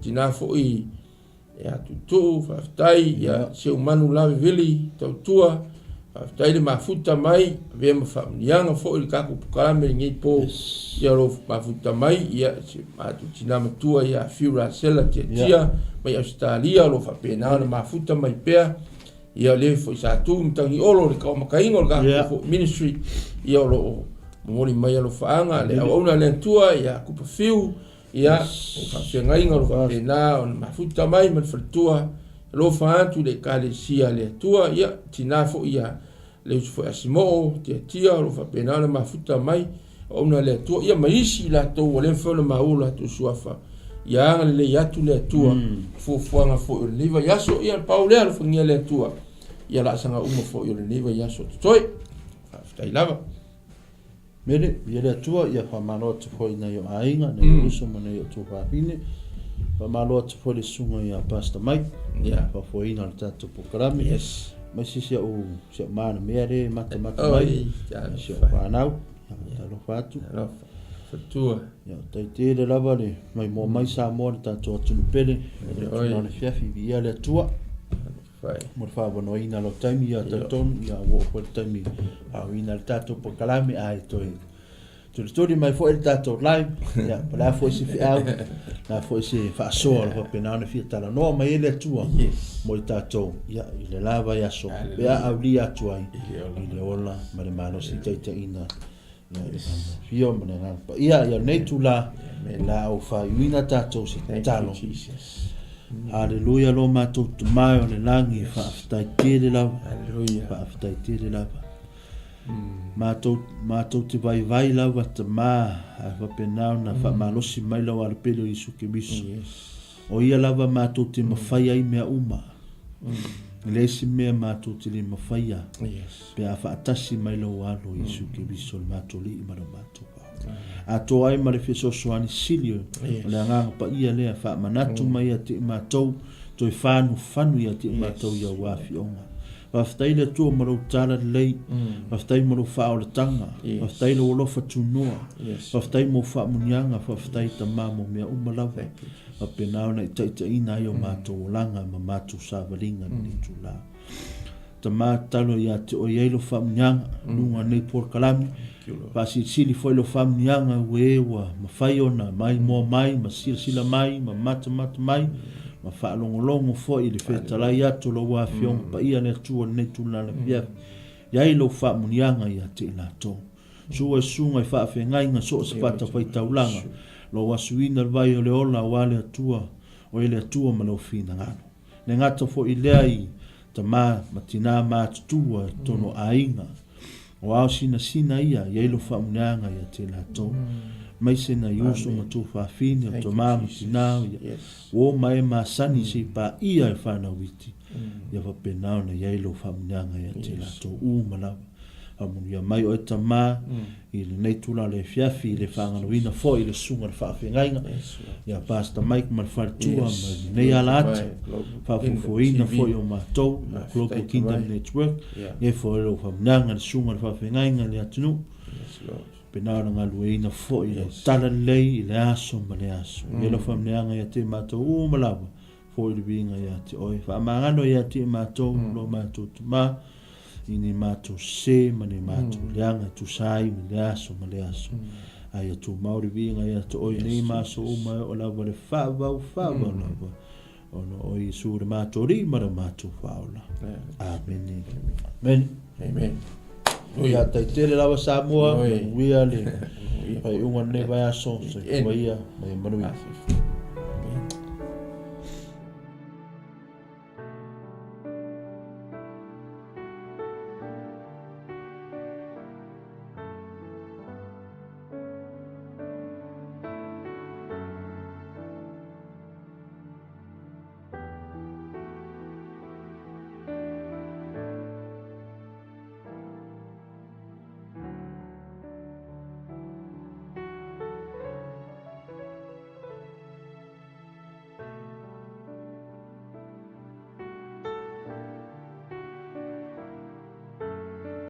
tinā foʻi ia tutuu faafetai ia seumanu lavevili tautua faafetai le mafuta mai vea ma faamaniaga foʻi le kaku pokalame legei po ia lo mafuta mai ia matutina matua ia fiurasela tiatia mai Australia o lo faapena ona mafuta mai pea ia le foʻi sa tu matagi olo le kaomakaiga o le kaku ministry ia o loo momoli mai alofaaga le auauna le atua ia kupafiu ia o faafeagaiga o lo faapena ona mafuta mai ma le faletua lofa atu le kalesia le atua ia tinā foʻi ia le usi foʻi asimoo tiatia o lo faapena ona mafuta mai ona le atua ia maisi latou o le fai ona maua latou suafa ia aga lelei atu le atua fuafuaga foʻi o lenei vaiaso ia pau lea alofagia le atua ia laasaga uma foʻi o lenei vaiaso totoe faafetai lava mele ia le atua ia faamalo atu foʻi nai o aiga nai uso ma nai o tuafafine faamalo atu foʻi le suga ia Pastor Mike ia faafoaina o le tatou pokalame mai sisi aʻu mana mea le matamata mai sia o fanau talofa atu fatua ia taitele lava le mai moa mai Samoa le tatou atunupele le fiafi ia le atua mo le faavanoaina lo taimi ia tautonu ia ua fo le taimi auina le tatou pokalame ae toe tolitoli mai foʻi le tatou live ia pala foʻi se feʻau la foʻi se faasoa le faapena ona fia talanoa mai le atua mo le tatou ia i le lava ia so pea aulia atu ai i le ola ma le malosi taitaʻina fio ma le galapa ia nei tula la au faiuina tatou se talo Haleluia lo matou tamae o le lagi faafetaitele lava faafetaitele lava matou te vaivai lava tamā ae faapena ona faamalosi mai lau alepele o Iesu Keriso o ia lava matou te mafai ai mea uma i le isi mea matou te le mafaia pe a faatasi mai lau alo Iesu Keriso le matou lii ma lau matou atoa ai ma le fesoasoani sili o le agaga paia lea faamanatu mai ia te matou toe fanufanu ia te matou ia ua afioga Whaftai le tua marau tala lei. Whaftai marau whao le tanga. Whaftai le wolofa tunua. Whaftai mo wha munianga. Whaftai ta mamo mea umalawa. Wapenao na ita ina ai o mātou langa ma mātou sāwaringa ni tula. Ta mātalo ia te o iei lo wha munianga. Nunga nei por kalami. Pasi sili foi lo wha munianga wewa. Ma whai ona mai moa mai. Ma sila mai. Ma mata mai. Ma whaalongolongo foi le whetalai atu lo wa fionga pa ia le tua nei tula na pia. Iai lo wha munianga ia te ila tō. Sua e sunga i wha awhengai ngā so sa pata whai taulanga. Lo wasuina vai o le ola o ale atua. O ele atua ma lo fina ngano. Ne ngata fo i lea i ta ma tina ma tutua tono ainga. O au sina ia iai lo wha munianga ia te ila tō. Mai se na yuso ma tu whawhine o to ma tina ia. O mai ma sani se pa ia e whana witi. Ia wapenao na iai lo wha munianga ia te ila tō umalawa. Ia mai o eta mā i le nei tula le fiafi i le whanganoina fo i le sunga le whaawhengainga ia pasta Mike ma le wharitua ma nei ala ati whawhufuina fo i o mātou Global Kingdom Network e fo i lo whamunanga le sunga le whaawhengainga le atinu penao na ngā lueina fo i le tala lei i le aso ma le aso i le whamunanga ia te mātou umalawa fo i le winga ia te oi whaamangano ia te mātou lo mātou tu mā ini mātou se ma ne mātou leanga tu sai ma le aso ma le aso ai tu mauri vinga ia to oi nei maso uma o la vale fava lava ono oi su de mātou ri ma mātou faula amen amen ia tai tele lava Samoa ia le pai unga ne vai aso se ia mai manui